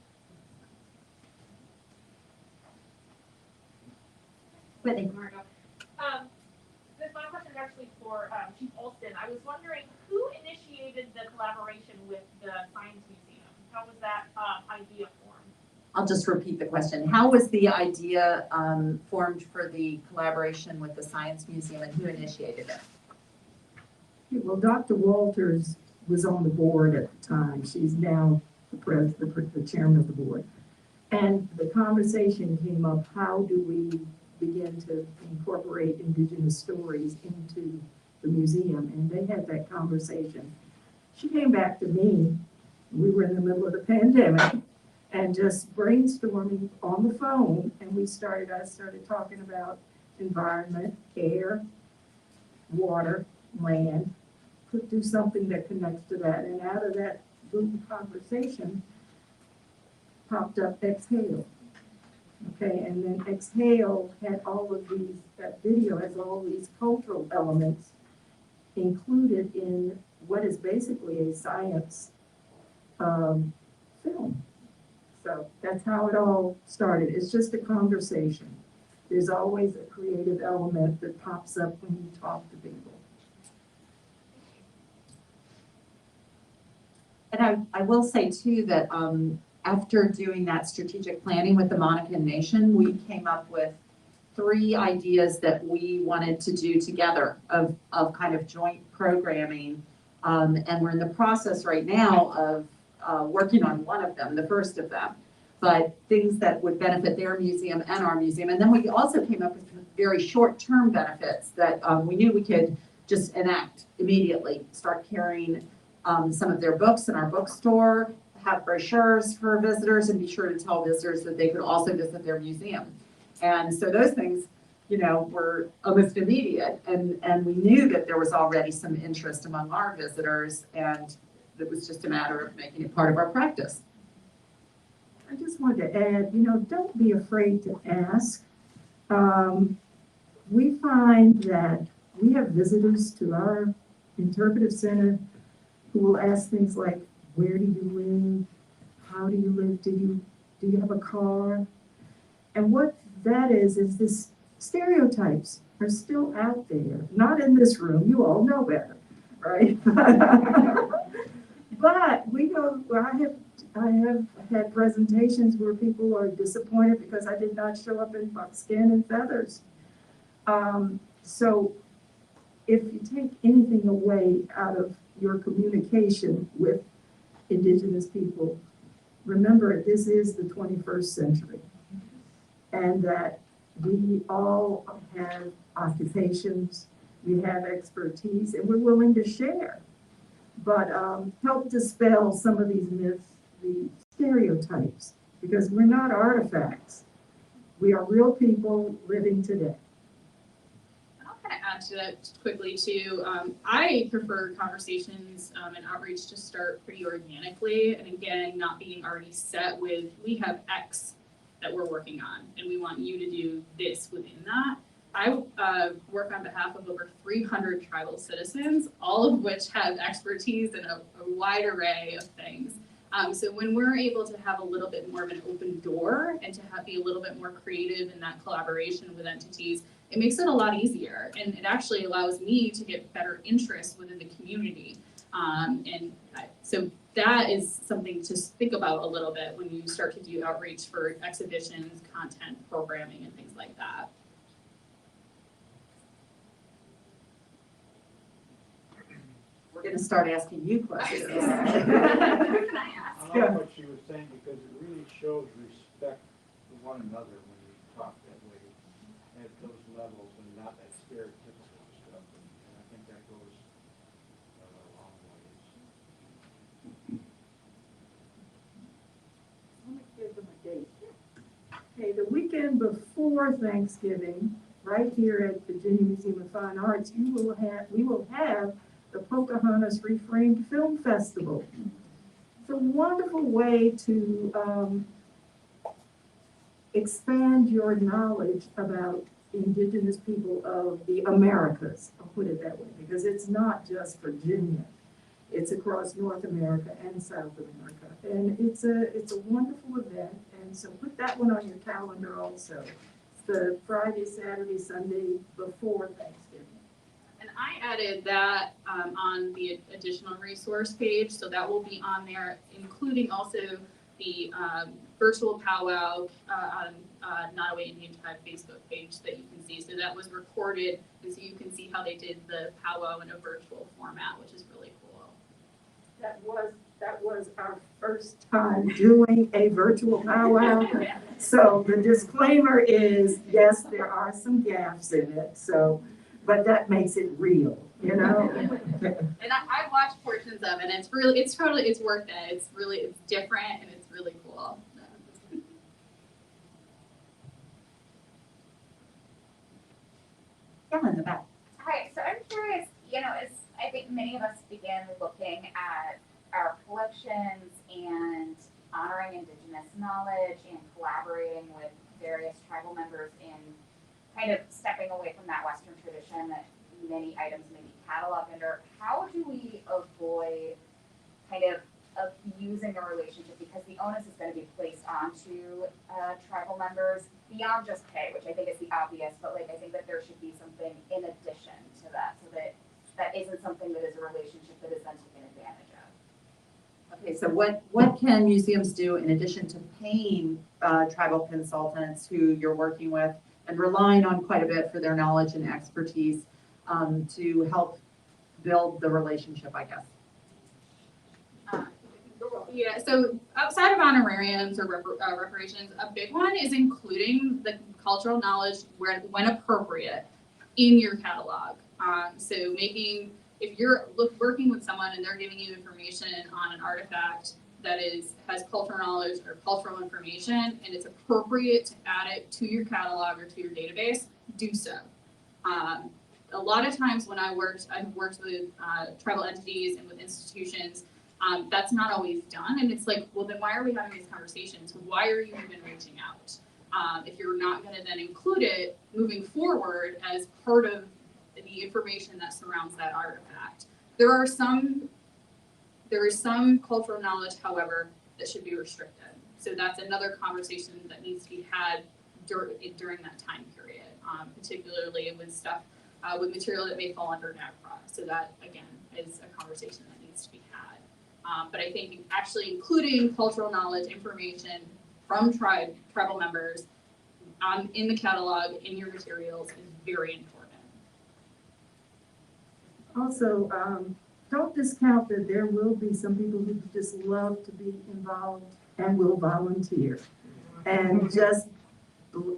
[SPEAKER 1] Whitney.
[SPEAKER 2] This my question is actually for Chief Olson. I was wondering who initiated the collaboration with the Science Museum? How was that idea formed?
[SPEAKER 1] I'll just repeat the question. How was the idea formed for the collaboration with the Science Museum and who initiated it?
[SPEAKER 4] Well, Dr. Walters was on the board at the time. She's now the chairman of the board. And the conversation came up, how do we begin to incorporate Indigenous stories into the museum? And they had that conversation. She came back to me, we were in the middle of the pandemic, and just brainstorming on the phone, and I started talking about environment, air, water, land, could do something that connects to that. And out of that little conversation popped up Exhale. Okay, and then Exhale had all of these, that video has all these cultural elements included in what is basically a science film. So that's how it all started. It's just a conversation. There's always a creative element that pops up when you talk to people.
[SPEAKER 1] And I will say too that after doing that strategic planning with the Monacan Nation, we came up with 3 ideas that we wanted to do together of kind of joint programming. And we're in the process right now of working on one of them, the first of them, but things that would benefit their museum and our museum. And then we also came up with very short-term benefits that we knew we could just enact immediately, start carrying some of their books in our bookstore, have brochures for visitors, and be sure to tell visitors that they could also visit their museum. And so those things, were almost immediate. And we knew that there was already some interest among our visitors, and it was just a matter of making it part of our practice.
[SPEAKER 4] I just wanted to add, don't be afraid to ask. We find that we have visitors to our interpretive center who will ask things like, where do you live? How do you live? Do you have a car? And what that is this stereotypes are still out there, not in this room, you all know better, right? But we go, well, I have had presentations where people are disappointed because I did not show up in buckskin and feathers. So if you take anything away out of your communication with Indigenous people, remember this is the 21st century, and that we all have occupations, we have expertise, and we're willing to share. But help dispel some of these myths, the stereotypes, because we're not artifacts. We are real people living today.
[SPEAKER 3] I'll kind of add to that quickly too. I prefer conversations and outreach to start pretty organically, and again, not being already set with, we have X that we're working on, and we want you to do this within that. I work on behalf of over 300 tribal citizens, all of which have expertise in a wide array of things. So when we're able to have a little bit more of an open door and to be a little bit more creative in that collaboration with entities, it makes it a lot easier, and it actually allows me to get better interest within the community. So that is something to think about a little bit when you start to do outreach for exhibitions, content, programming, and things like that.
[SPEAKER 1] We're gonna start asking you questions.
[SPEAKER 7] I like what she was saying because it really shows respect for one another when you talk that way at those levels and not that stereotypical stuff. And I think that goes a long ways.
[SPEAKER 4] Let me give them a date. Okay, the weekend before Thanksgiving, right here at Virginia Museum of Fine Arts, we will have the Pocahontas Reframed Film Festival. It's a wonderful way to expand your knowledge about Indigenous people of the Americas, I'll put it that way, because it's not just Virginia. It's across North America and South America. And it's a wonderful event, and so put that one on your calendar also. It's the Friday, Saturday, Sunday before Thanksgiving.
[SPEAKER 3] And I added that on the additional resource page, so that will be on there, including also the virtual powwow on Nottoway Indian Tribe Facebook page that you can see. So that was recorded, and so you can see how they did the powwow in a virtual format, which is really cool.
[SPEAKER 4] That was our first time doing a virtual powwow. So the disclaimer is, yes, there are some gaffes in it, but that makes it real, you know?
[SPEAKER 3] And I watched portions of it, and it's worth it. It's different, and it's really cool.
[SPEAKER 1] Yeah, in the back.
[SPEAKER 8] Hi, so I'm curious, as I think many of us began looking at our collections and honoring Indigenous knowledge and collaborating with various tribal members in kind of stepping away from that Western tradition that many items may be cataloged under, how do we avoid kind of abusing a relationship, because the onus is going to be placed onto tribal members beyond just pay, which I think is the obvious, but I think that there should be something in addition to that, so that that isn't something that is a relationship that is then taken advantage of.
[SPEAKER 1] Okay, so what can museums do in addition to paying tribal consultants who you're working with and relying on quite a bit for their knowledge and expertise to help build the relationship, I guess?
[SPEAKER 3] Yeah, so outside of honorariums or reparations, a big one is including the cultural knowledge when appropriate in your catalog. So if you're working with someone and they're giving you information on an artifact that has cultural knowledge or cultural information and it's appropriate to add it to your catalog or to your database, do so. A lot of times when I've worked with tribal entities and with institutions, that's not always done. And it's like, well, then why are we having these conversations? Why are you even reaching out? If you're not going to then include it moving forward as part of the information that surrounds that artifact. There is some cultural knowledge, however, that should be restricted. So that's another conversation that needs to be had during that time period, particularly with stuff, with material that may fall under NAGPRA. So that, again, is a conversation that needs to be had. But I think actually including cultural knowledge information from tribal members in the catalog, in your materials, is very important.
[SPEAKER 4] Also, don't discount that there will be some people who just love to be involved and will volunteer. And just,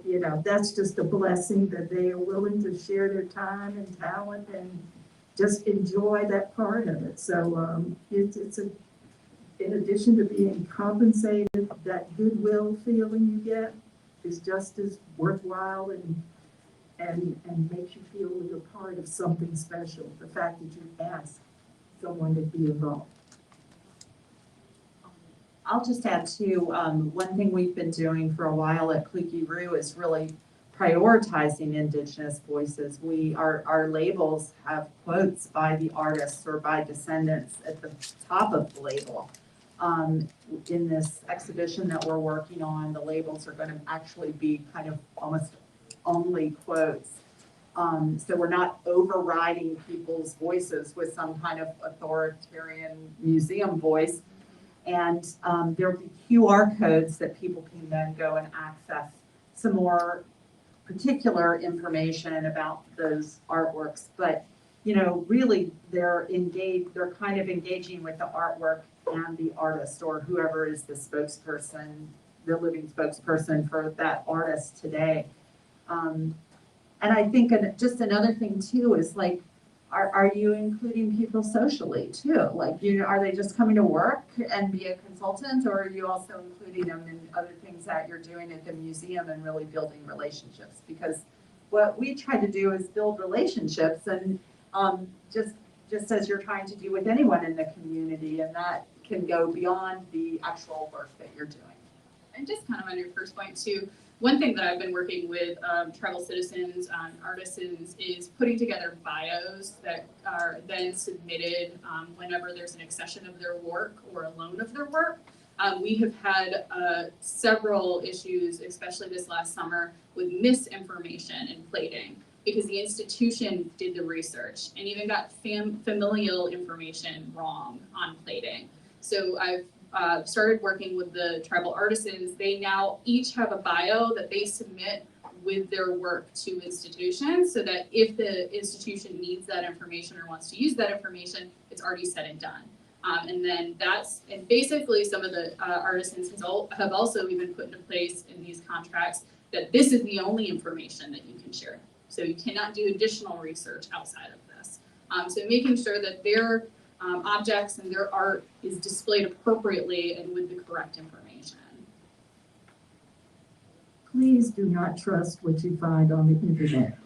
[SPEAKER 4] you know, that's just a blessing that they are willing to share their time and talent and just enjoy that part of it. So it's a, in addition to being compensated, that goodwill feeling you get is just as worthwhile and makes you feel you're part of something special. The fact that you ask someone to be involved.
[SPEAKER 1] I'll just add too, one thing we've been doing for a while at Klukey Roo is really prioritizing Indigenous voices. Our labels have quotes by the artists or by descendants at the top of the label. In this exhibition that we're working on, the labels are going to actually be kind of almost only quotes. So we're not overriding people's voices with some kind of authoritarian museum voice. And there'll be QR codes that people can then go and access some more particular information about those artworks. But, you know, really they're kind of engaging with the artwork and the artist or whoever is the spokesperson, the living spokesperson for that artist today. And I think just another thing too is like, are you including people socially too? Like, are they just coming to work and be a consultant, or are you also including them in other things that you're doing at the museum and really building relationships? Because what we try to do is build relationships, and just as you're trying to do with anyone in the community, and that can go beyond the actual work that you're doing.
[SPEAKER 3] And just kind of on your first point too, one thing that I've been working with tribal citizens, artisans, is putting together bios that are then submitted whenever there's an accession of their work or a loan of their work. We have had several issues, especially this last summer, with misinformation and plating, because the institution did the research and even got familial information wrong on plating. So I've started working with the tribal artisans. They now each have a bio that they submit with their work to institutions, so that if the institution needs that information or wants to use that information, it's already said and done. And basically some of the artisans have also even put into place in these contracts that this is the only information that you can share. So you cannot do additional research outside of this. So making sure that their objects and their art is displayed appropriately and with the correct information.
[SPEAKER 4] Please do not trust what you find on the internet.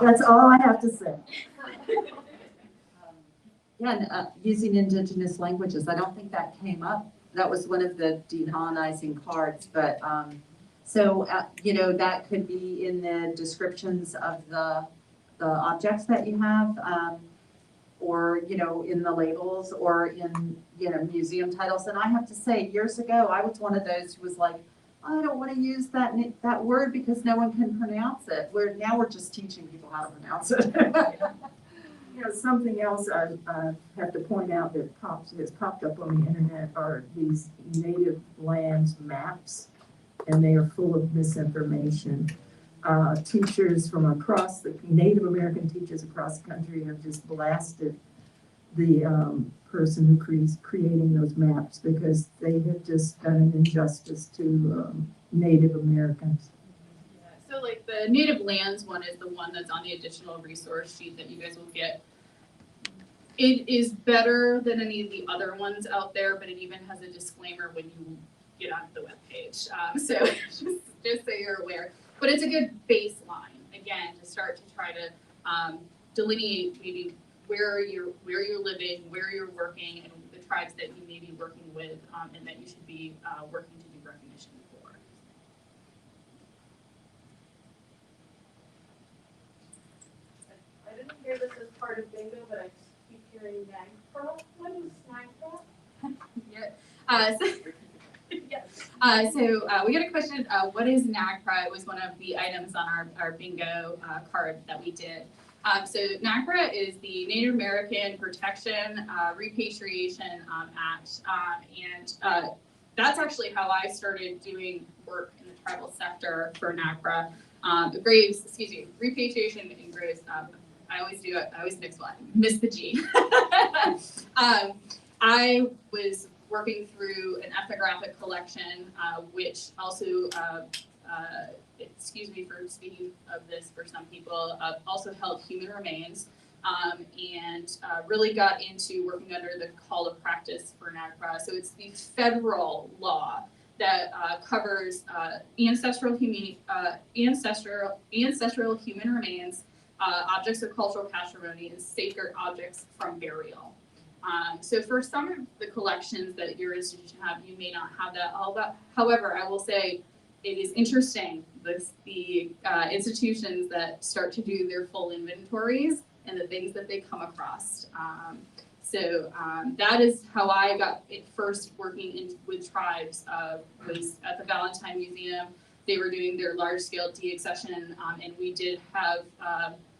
[SPEAKER 4] That's all I have to say.
[SPEAKER 1] Yeah, and using Indigenous languages, I don't think that came up. That was one of the decolonizing cards, but you know, that could be in the descriptions of the objects that you have, or, you know, in the labels or in, you know, museum titles. And I have to say, years ago, I was one of those who was like, I don't want to use that word because no one can pronounce it. Now we're just teaching people how to pronounce it.
[SPEAKER 4] You know, something else I have to point out that has popped up on the internet are these native lands maps, and they are full of misinformation. Teachers from across Native American teachers across the country have just blasted the person who creating those maps because they have just done an injustice to Native Americans.
[SPEAKER 3] So like the native lands one is the one that's on the additional resource sheet that you guys will get. It is better than any of the other ones out there, but it even has a disclaimer when you get onto the webpage. So just so you're aware. But it's a good baseline, again, to start to try to delineate maybe where you're living, where you're working, and the tribes that you may be working with, and that you should be working to do recognition for.
[SPEAKER 6] I didn't hear hear this as part of bingo, but I just keep hearing NAGPRA. What is NAGPRA?
[SPEAKER 3] We got a question, what is NAGPRA? It was one of the items on our bingo card that we did. So NAGPRA is the Native American Protection Repatriation Act, and that's actually how I started doing work in the tribal sector for NAGPRA. Repatriation and graves. I always mix one, miss the G. I was working through an ethnographic collection, which also, excuse me for speaking of this for some people, also held human remains, and really got into working under the call of practice for NAGPRA. So it's the federal law that covers ancestral human remains, objects of cultural patrimony, and sacred objects from burial. So for some of the collections that your institution have, you may not have that all that. However, I will say it is interesting, the institutions that start to do their full inventories and the things that they come across. So that is how I got it first working with tribes, was at the Valentine Museum. They were doing their large-scale deaccession, and we did have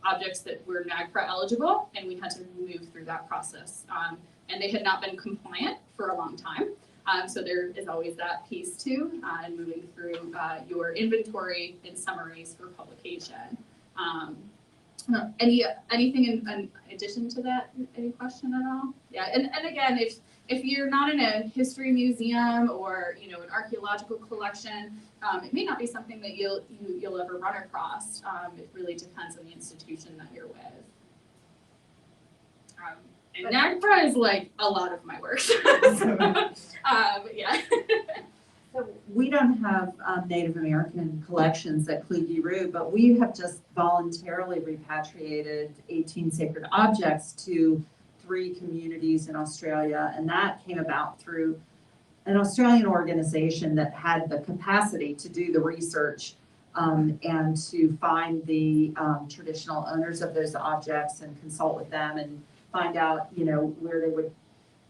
[SPEAKER 3] objects that were NAGPRA eligible, and we had to move through that process. And they had not been compliant for a long time. So there is always that piece too, and moving through your inventory and summaries for publication. Anything in addition to that? Any question at all? Yeah, and again, if you're not in a history museum or an archaeological collection, it may not be something that you'll ever run across. It really depends on the institution that you're with. And NAGPRA is like a lot of my work. Yeah.
[SPEAKER 1] So we don't have Native American collections at Kluge-Ruhe, but we have just voluntarily repatriated 18 sacred objects to 3 communities in Australia, and that came about through an Australian organization that had the capacity to do the research and to find the traditional owners of those objects and consult with them and find out, where they would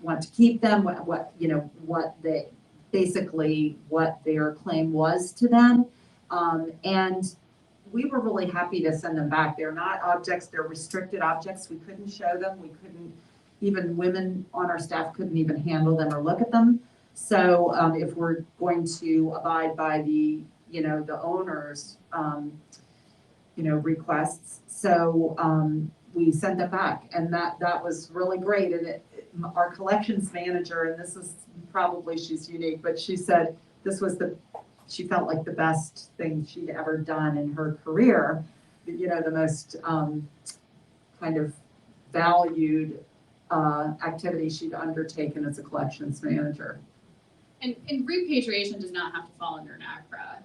[SPEAKER 1] want to keep them, what their claim was to them. And we were really happy to send them back. They're not objects, they're restricted objects. We couldn't show them. Even women on our staff couldn't even handle them or look at them. So if we're going to abide by the owner's, requests, so we sent them back, and that was really great. And our collections manager, and this is probably, she's unique, but she said she felt like the best thing she'd ever done in her career, the most kind of valued activity she'd undertaken as a collections manager.
[SPEAKER 3] And repatriation does not have to fall under NAGPRA,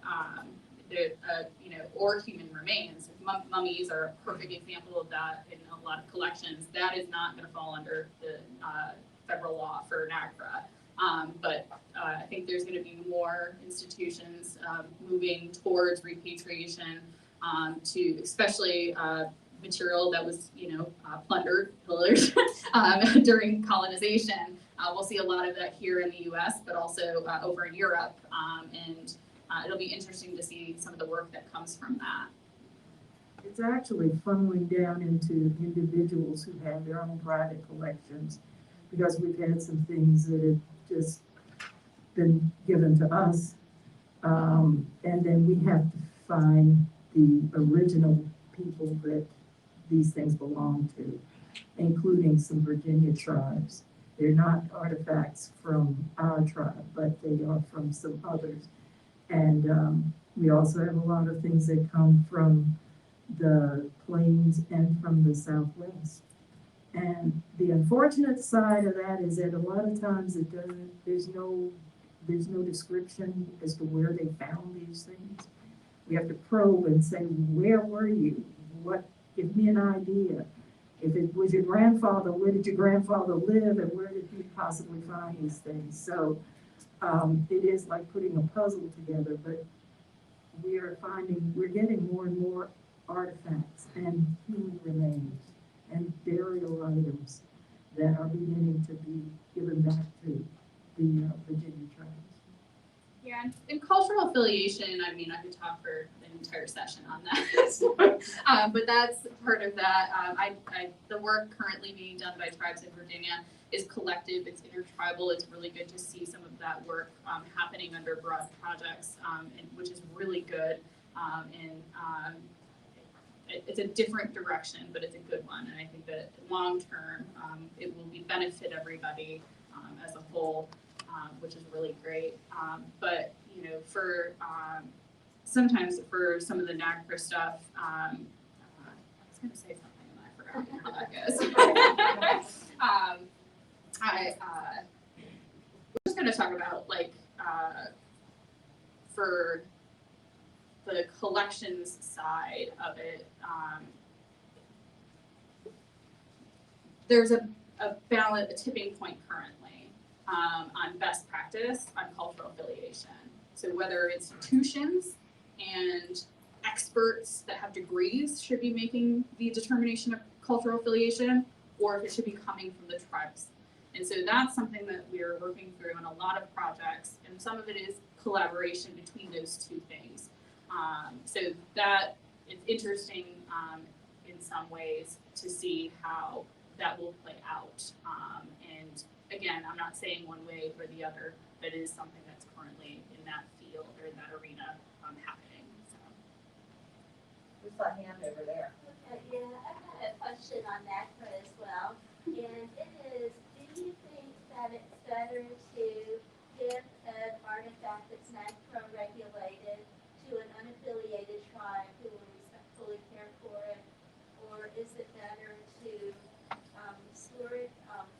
[SPEAKER 3] or human remains. Mummies are a perfect example of that in a lot of collections. That is not going to fall under the federal law for NAGPRA. But I think there's going to be more institutions moving towards repatriation to especially material that was, plundered, pillaged during colonization. We'll see a lot of that here in the U.S., but also over in Europe, and it'll be interesting to see some of the work that comes from that.
[SPEAKER 4] It's actually funneling down into individuals who have their own private collections, because we've had some things that have just been given to us, and then we have to find the original people that these things belong to, including some Virginia tribes. They're not artifacts from our tribe, but they are from some others. And we also have a lot of things that come from the plains and from the Southwest. And the unfortunate side of that is that a lot of times there's no description as to where they found these things. We have to probe and say, where were you? Give me an idea. If it was your grandfather, where did your grandfather live, and where did he possibly find these things? So it is like putting a puzzle together, but we're getting more and more artifacts and human remains. and burial items that are beginning to be given back to the Virginia tribes.
[SPEAKER 3] Yeah, and in cultural affiliation, I mean, I could talk for an entire session on that. But that's part of that. The work currently being done by tribes in Virginia is collective, it's intertribal. It's really good to see some of that work happening under broad projects, which is really good. It's a different direction, but it's a good one. And I think that long term, it will benefit everybody as a whole. Which is really great. But you know, for sometimes for some of the NAGPRA stuff, I was going to say something and I forgot how that goes. We're just going to talk about like for the collections side of it. There's a tipping point currently. On best practice on cultural affiliation. So whether institutions and experts that have degrees should be making the determination of cultural affiliation, or if it should be coming from the tribes. And so that's something that we're working through in a lot of projects, and some of it is collaboration between those two things. So that it's interesting in some ways to see how that will play out. And again, I'm not saying one way or the other, but it is something that's currently in that field or in that arena happening. So.
[SPEAKER 6] Who's that hand over there?
[SPEAKER 5] Okay, yeah, I had a question on NAGPRA as well, and it is, do you think that it's better to give an artifact that's NAGPRA regulated to an unaffiliated tribe who will respectfully care for it, or is it better to store it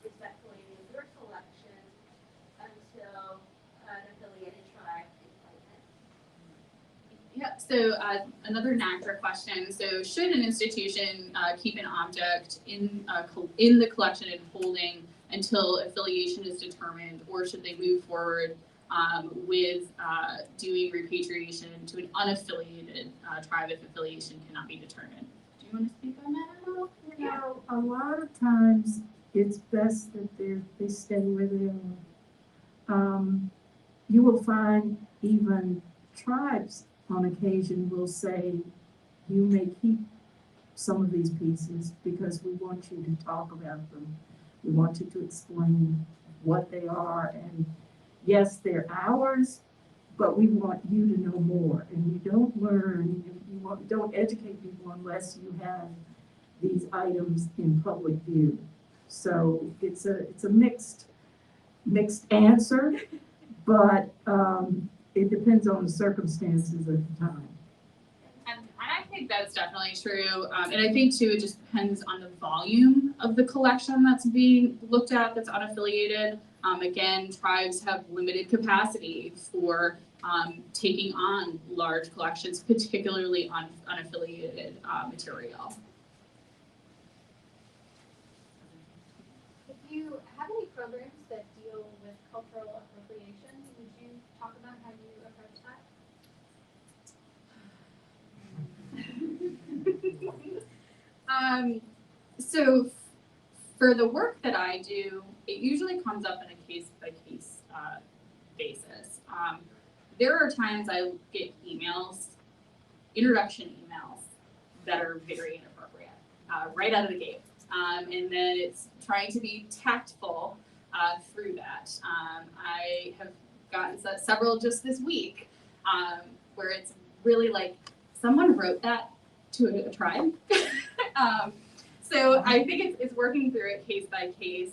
[SPEAKER 5] respectfully in your collection until an affiliated tribe can claim it?
[SPEAKER 3] Yeah, so another NAGPRA question. So should an institution keep an object in the collection and holding until affiliation is determined, or should they move forward with doing repatriation to an unaffiliated tribe if affiliation cannot be determined? Do you want to speak on that at all?
[SPEAKER 4] You know, a lot of times it's best that they stay where they are. You will find even tribes on occasion will say, you may keep some of these pieces because we want you to talk about them. We want you to explain what they are. And yes, they're ours, but we want you to know more. And you don't learn, don't educate people unless you have these items in public view. So it's a mixed answer, but it depends on the circumstances at the time.
[SPEAKER 3] And I think that's definitely true. And I think too, it just depends on the volume of the collection that's being looked at that's unaffiliated. Again, tribes have limited capacity for taking on large collections, particularly on unaffiliated material.
[SPEAKER 6] If you have any programs that deal with cultural appropriation, would you talk about how you approach that?
[SPEAKER 3] So for the work that I do, it usually comes up in a case-by-case basis. There are times I get introduction emails, that are very inappropriate, right out of the gate. And then it's trying to be tactful through that. I have gotten several just this week where it's really like, someone wrote that to a tribe. So I think it's working through it case by case.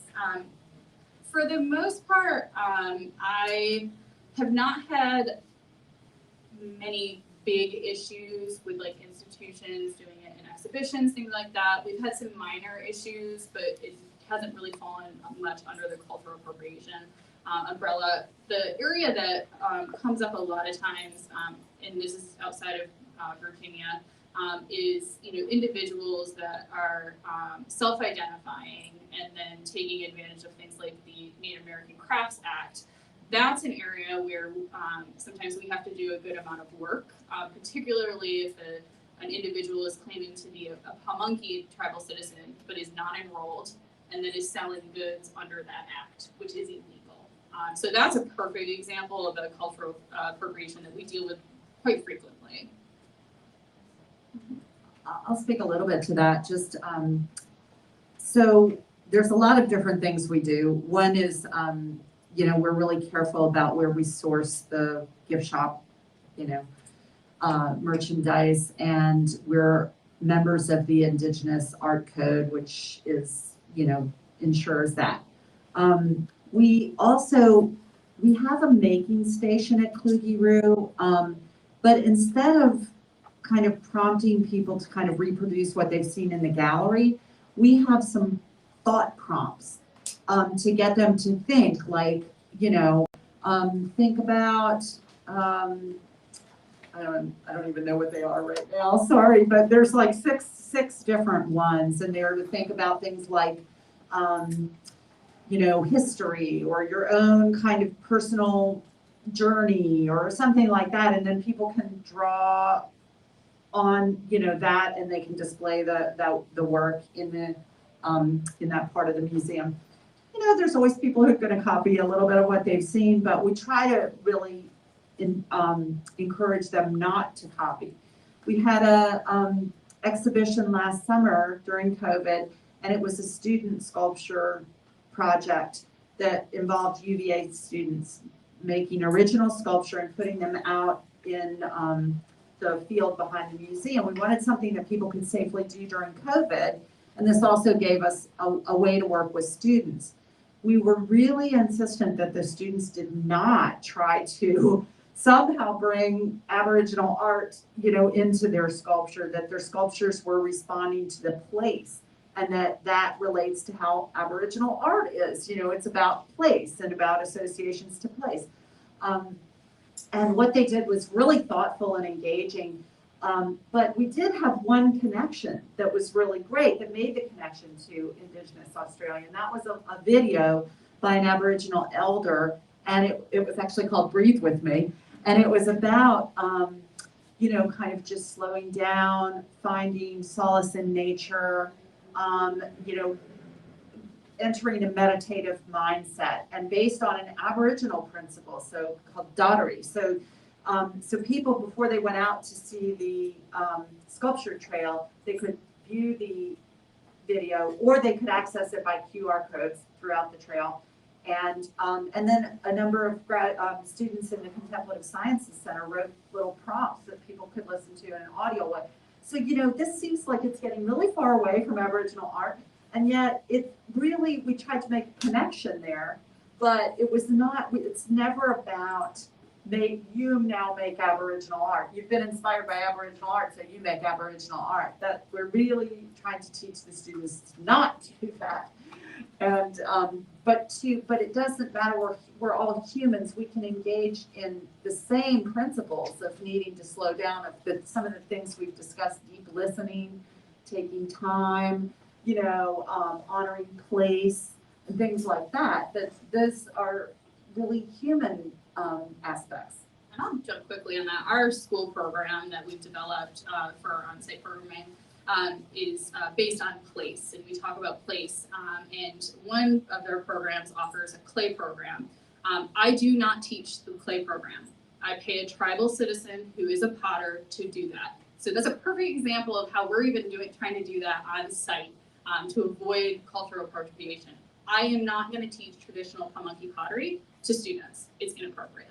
[SPEAKER 3] For the most part, I have not had many big issues with like institutions doing it in exhibitions, things like that. We've had some minor issues, but it hasn't really fallen much under the cultural appropriation umbrella. The area that comes up a lot of times, and this is outside of Virginia, is individuals that are self-identifying and then taking advantage of things like the Native American Crafts Act. That's an area where sometimes we have to do a good amount of work, particularly if an individual is claiming to be a Pamunkey tribal citizen, but is not enrolled, and then is selling goods under that act, which is illegal. So that's a perfect example of a cultural appropriation that we deal with quite frequently.
[SPEAKER 1] I'll speak a little bit to that. Just so there's a lot of different things we do. One is, we're really careful about where we source the gift shop, merchandise, and we're members of the Indigenous Art Code, which is, ensures that. We have a making station at Kluge-Ruhe, but instead of kind of prompting people to kind of reproduce what they've seen in the gallery, we have some thought prompts to get them to think, like, think about, I don't even know what they are right now, sorry, but there's like six different ones, and they're to think about things like, history or your own kind of personal journey or something like that, and then people can draw on, that, and they can display the work in that part of the museum. There's always people who are going to copy a little bit of what they've seen, but we try to really encourage them not to copy. We had a exhibition last summer during COVID, and it was a student sculpture project that involved UVA students making original sculpture and putting them out in the field behind the museum. We wanted something that people could safely do during COVID, and this also gave us a way to work with students. We were really insistent that the students did not try to somehow bring Aboriginal art, into their sculpture, that their sculptures were responding to the place, and that relates to how Aboriginal art is. It's about place and about associations to place. And what they did was really thoughtful and engaging. But we did have one connection that was really great, that made the connection to Indigenous Australia, and that was a video by an Aboriginal elder, and it was actually called Breathe With Me, and it was about, kind of just slowing down, finding solace in nature, entering a meditative mindset, and based on an Aboriginal principle, so called Daughtry. So people, before they went out to see the sculpture trail, they could view the video, or they could access it by QR codes throughout the trail. And then a number of students in the Contemplative Sciences Center wrote little prompts that people could listen to in an audio way. So, this seems like it's getting really far away from Aboriginal art, and yet we tried to make a connection there, but it's never about you now make Aboriginal art. You've been inspired by Aboriginal art, so you make Aboriginal art. That we're really trying to teach the students not to do that. And but it doesn't matter. We're all humans. We can engage in the same principles of needing to slow down. Some of the things we've discussed: deep listening, taking time, honoring place, and things like that. That those are really human aspects.
[SPEAKER 3] And I'll jump quickly on that. Our school program that we've developed for our on-site programming is based on place, and we talk about place. And one of their programs offers a clay program. I do not teach the clay program. I pay a tribal citizen who is a potter to do that. So that's a perfect example of how we're even trying to do that on site to avoid cultural appropriation. I am not going to teach traditional Pamunkey pottery to students. It's inappropriate.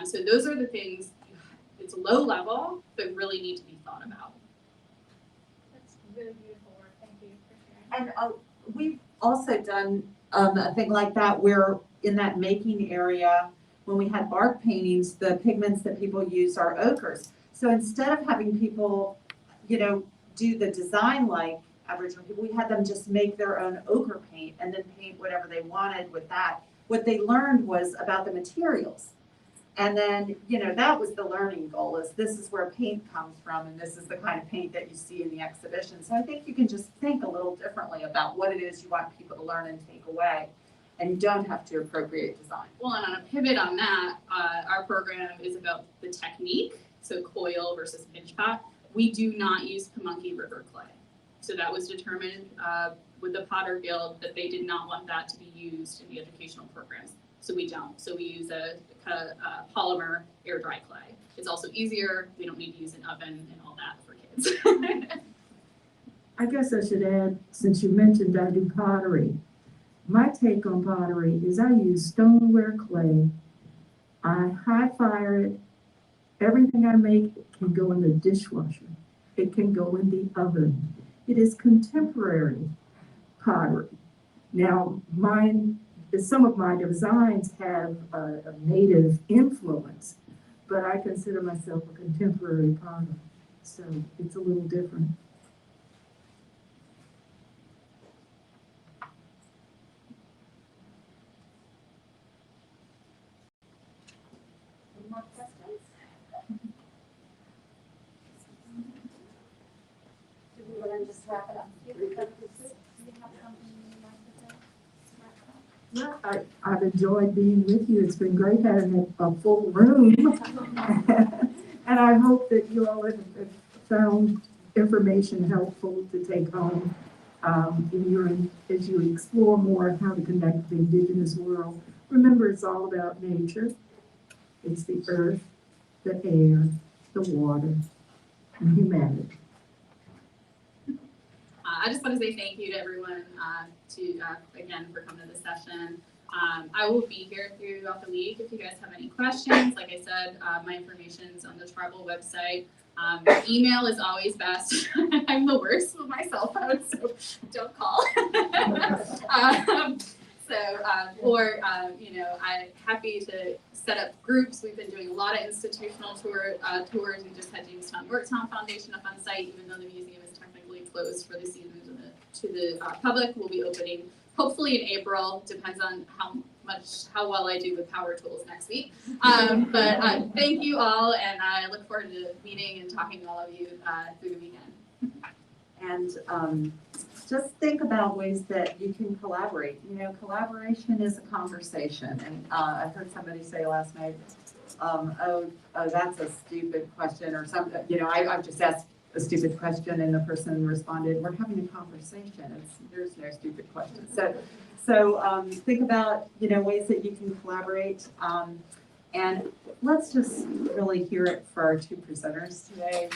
[SPEAKER 3] So those are the things, it's low level, but really need to be thought about.
[SPEAKER 2] That's really beautiful work. Thank you for sharing.
[SPEAKER 1] And we've also done a thing like that where in that making area, when we had bark paintings, the pigments that people use are ochres. So instead of having people, do the design like Aboriginal people, we had them just make their own ochre paint and then paint whatever they wanted with that. What they learned was about the materials. And then, that was the learning goal, is this is where paint comes from, and this is the kind of paint that you see in the exhibition. So I think you can just think a little differently about what it is you want people to learn and take away, and you don't have to appropriate design.
[SPEAKER 3] Well, and on a pivot on that, our program is about the technique, so coil versus pinch pot, We do not use Pamunkey River clay. So that was determined with the Potter Guild that they did not want that to be used in the educational programs. So we don't. So we use a polymer air dry clay. It's also easier. We don't need to use an oven and all that for kids.
[SPEAKER 4] I guess I should add, since you mentioned I do pottery, my take on pottery is I use stoneware clay. I high fire it. Everything I make can go in the dishwasher. It can go in the oven. It is contemporary pottery. Now, some of my designs have a native influence, but I consider myself a contemporary potter. So it's a little different.
[SPEAKER 8] Any more questions? Do we want to just wrap it up?
[SPEAKER 4] Yeah, I've enjoyed being with you. It's been great having a full room. And I hope that you all have found information helpful to take home as you explore more how to connect with the Indigenous world. Remember, it's all about nature. It's the earth, the air, the water, and humanity.
[SPEAKER 3] I just want to say thank you to everyone again for coming to this session. I will be here throughout the week if you guys have any questions. Like I said, my information's on the tribal website. Email is always best. I'm the worst with my cell phone, so don't call. I'm happy to set up groups. We've been doing a lot of institutional tours. We just had Jamestown Yorktown Foundation up on site, even though the museum is technically closed for the season to the public. We'll be opening hopefully in April. Depends on how well I do with power tools next week. But thank you all, and I look forward to meeting and talking to all of you through the weekend.
[SPEAKER 1] And just think about ways that you can collaborate. Collaboration is a conversation. And I heard somebody say last night, oh, that's a stupid question or something. I've just asked a stupid question and the person responded, we're having a conversation. There's no stupid question. So think about, ways that you can collaborate. And let's just really hear it for our two presenters today.